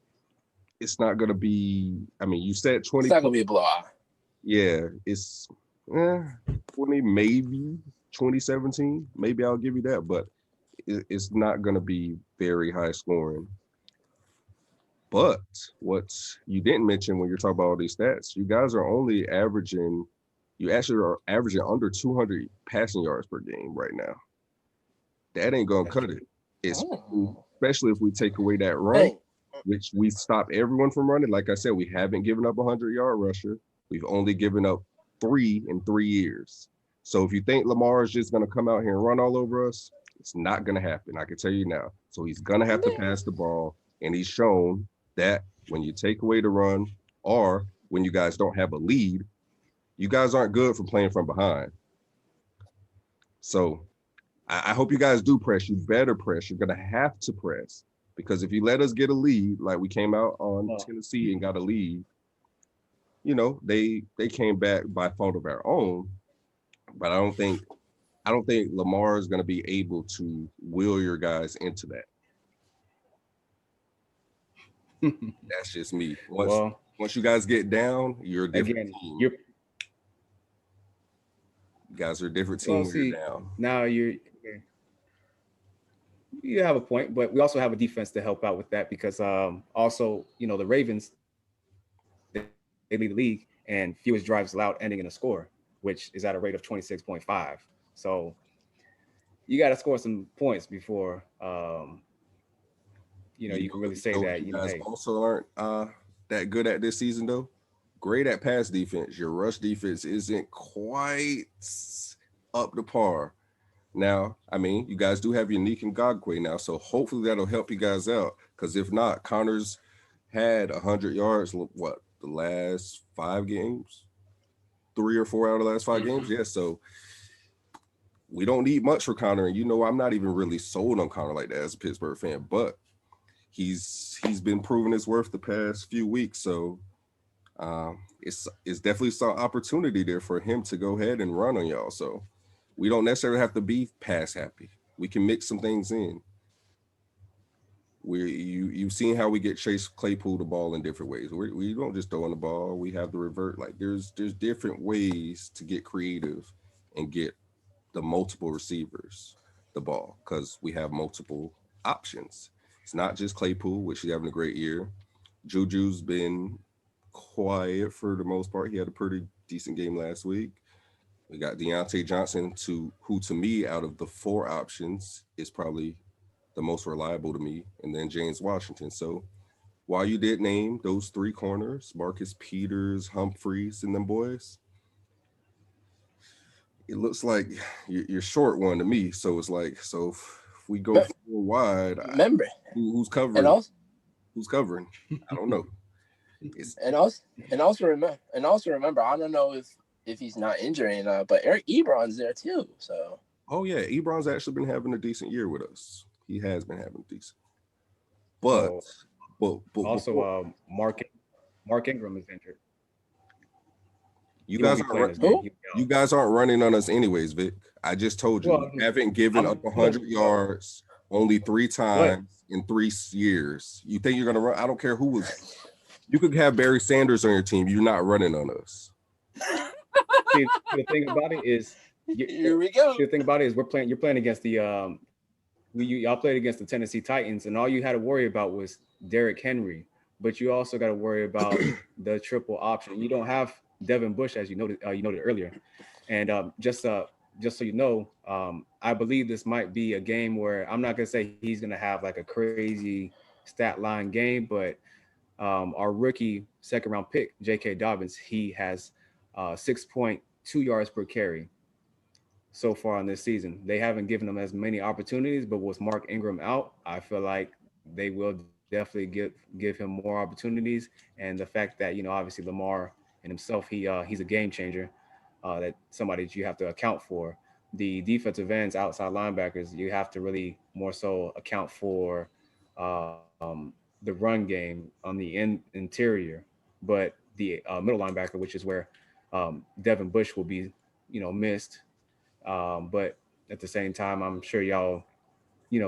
not going to be. I mean, you said It's 20. not gonna be a blowout. Yeah, it's 20, maybe 2017. Maybe I'll give you that, but it's not going to be very high scoring. But what you didn't mention when you're talking about all these stats, you guys are only averaging, you actually are averaging under 200 passing yards per game right now. That ain't going to cut it. Especially if we take away that run, Hey, which we stop everyone from running. Like I said, we haven't given up a 100-yard rusher. We've only given up 3 in 3 years. So if you think Lamar is just going to come out here and run all over us, it's not going to happen. I can tell you now. So he's going to have to pass the ball, and he's shown that when you take away the run or when you guys don't have a lead, you guys aren't good for playing from behind. So I hope you guys do press. You better press. You're going to have to press, because if you let us get a lead, like we came out on Tennessee and got a lead, you know, they came back by fault of our own. But I don't think Lamar is going to be able to will your guys into that. That's just me. Once you guys get down, you're a different team. You guys are a different team when you're down. Now you have a point, but we also have a defense to help out with that, because also, you know, the Ravens, they lead the league and fewest drives allowed ending in a score, which is at a rate of 26.5. So you got to score some points before you can really say that. You guys also aren't that good at this season, though. Great at pass defense. Your rush defense isn't quite up to par. Now, I mean, you guys do have Unique and Ngakwe now, so hopefully that'll help you guys out. Because if not, Connor's had 100 yards, the last 5 games? 3 or 4 out of the last 5 games? Yeah, so we don't need much for Connor. And I'm not even really sold on Connor like that as a Pittsburgh fan, but he's been proving his worth the past few weeks. So it's definitely some opportunity there for him to go ahead and run on y'all. So we don't necessarily have to be pass happy. We can mix some things in. You've seen how we get Chase Claypool the ball in different ways. We don't just throw in the ball. We have the revert. Like there's different ways to get creative and get the multiple receivers the ball, because we have multiple options. It's not just Claypool, which he's having a great year. Juju's been quiet for the most part. He had a pretty decent game last week. We got Deontay Johnson, who to me, out of the 4 options, is probably the most reliable to me, and then James Washington. So while you did name those 3 corners, Marcus Peters, Humphreys, and them boys, it looks like you're short one to me. So it's like, so if we go 4 wide, remember who's covering? Who's covering? I don't know. And also remember, I don't know if he's not injured or not, but Eric Ebron's there too. So yeah, Ebron's actually been having a decent year with us. He has been having decent. But also Mark Ingram is injured. You guys aren't running on us anyways, Vic. I just told you, you haven't given up 100 yards only 3 times in 3 years. You think you're gonna run? I don't care who was. You could have Barry Sanders on your team. You're not running on us. See, the thing about it is, here we go. The thing about it is, you're playing against the y'all played against the Tennessee Titans, and all you had to worry about was Derrick Henry, but you also got to worry about the triple option. You don't have Devin Bush, as you noted earlier, and just so you know, I believe this might be a game where I'm not gonna say he's gonna have like a crazy stat line game, but our rookie 2nd round pick J.K. Dobbins, he has 6.2 yards per carry. so far in this season. They haven't given him as many opportunities, but with Mark Ingram out, I feel like they will definitely give him more opportunities. And the fact that obviously Lamar and himself, he's a game changer. That somebody that you have to account for. The defensive ends, outside linebackers, you have to really more so account for the run game on the interior, but the middle linebacker, which is where Devin Bush will be, missed. But at the same time, I'm sure y'all,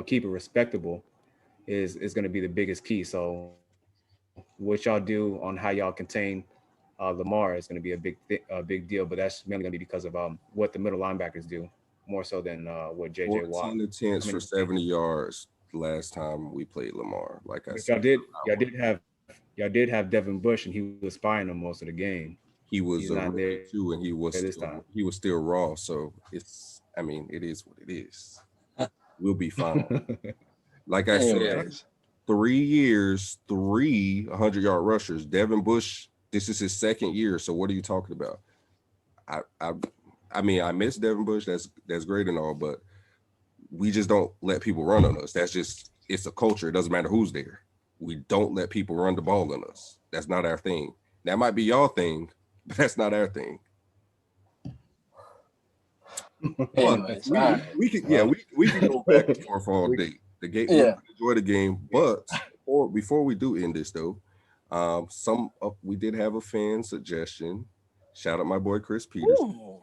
keep it respectable is going to be the biggest key. So what y'all do on how y'all contain Lamar is going to be a big deal. But that's mainly going to be because of what the middle linebackers do more so than what JJ Watt. 14 attempts I for mean, 70 yards last time we played Lamar. Like I but said, y'all did have Devin Bush, and he was spying them most of the game. he He's was not a there rookie this time. too, and he was still raw. So it's, I mean, it is what it is. We'll be fine. Like I said, Anyways, 3 years, 300-yard rushers. Devin Bush, this is his second year. So what are you talking about? I I I mean, I miss Devin Bush. That's great and all, but we just don't let people run on us. That's just, it's a culture. It doesn't matter who's there. We don't let people run the ball on us. That's not our thing. That might be y'all thing, but that's not our thing. But anyways, all right. we could, yeah, we can go back and forth all day. The game, Yeah. enjoy the game. But before we do end this though, we did have a fan suggestion. Shout out my boy Chris Peters, Ooh.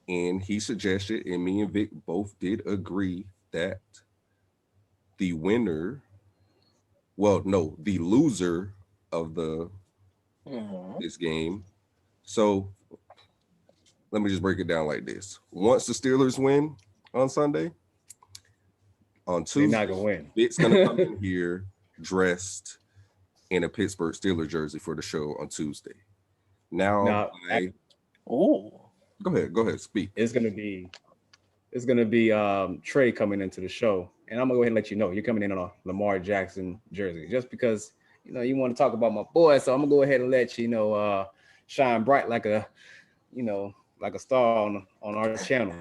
and he suggested, and me and Vic both did agree that the winner, well, no, the loser of Mhm. this game. So let me just break it down like this. Once the Steelers win on Sunday, on They're not Tuesday, gonna win. Vic's gonna come in here dressed in a Pittsburgh Steelers jersey for the show on Tuesday. Now, Now, Ooh. go ahead, speak. it's gonna be Trey coming into the show, and I'm gonna go ahead and let you know you're coming in on a Lamar Jackson jersey, just because you want to talk about my boy. So I'm gonna go ahead and let shine bright like a star on our channel.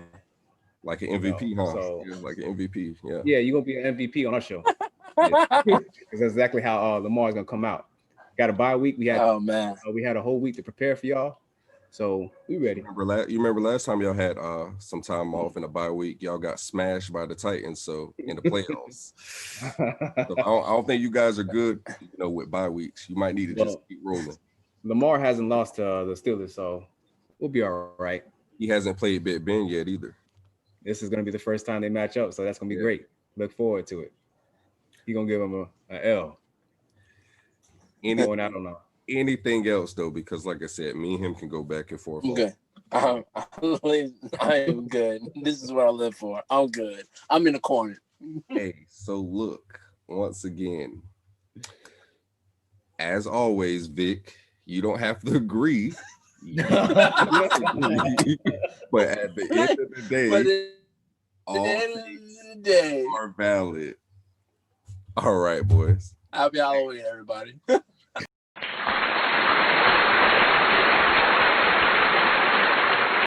Like an MVP, huh? So Yeah, like an MVP. Yeah. yeah, you're gonna be an MVP on our show. Because that's exactly how Lamar is gonna come out. Got a bye week. Oh man. We had a whole week to prepare for y'all, so we ready. You remember last time y'all had some time off in a bye week, y'all got smashed by the Titans, so in the playoffs. So I don't think you guys are good, with bye weeks. You might need to just keep rolling. Lamar hasn't lost to the Steelers, so we'll be all right. He hasn't played Big Ben yet either. This is gonna be the first time they match up, so that's gonna be great. Look forward to it. You're gonna give him a L. Going out on Anything else though, because like I said, me and him can go back and forth. I'm good. I am good. This is what I live for. I'm good. I'm in the corner. Hey, so look, once again, as always, Vic, you don't have to agree. But at the end of the day, all are valid. All right, boys. Happy Halloween, everybody.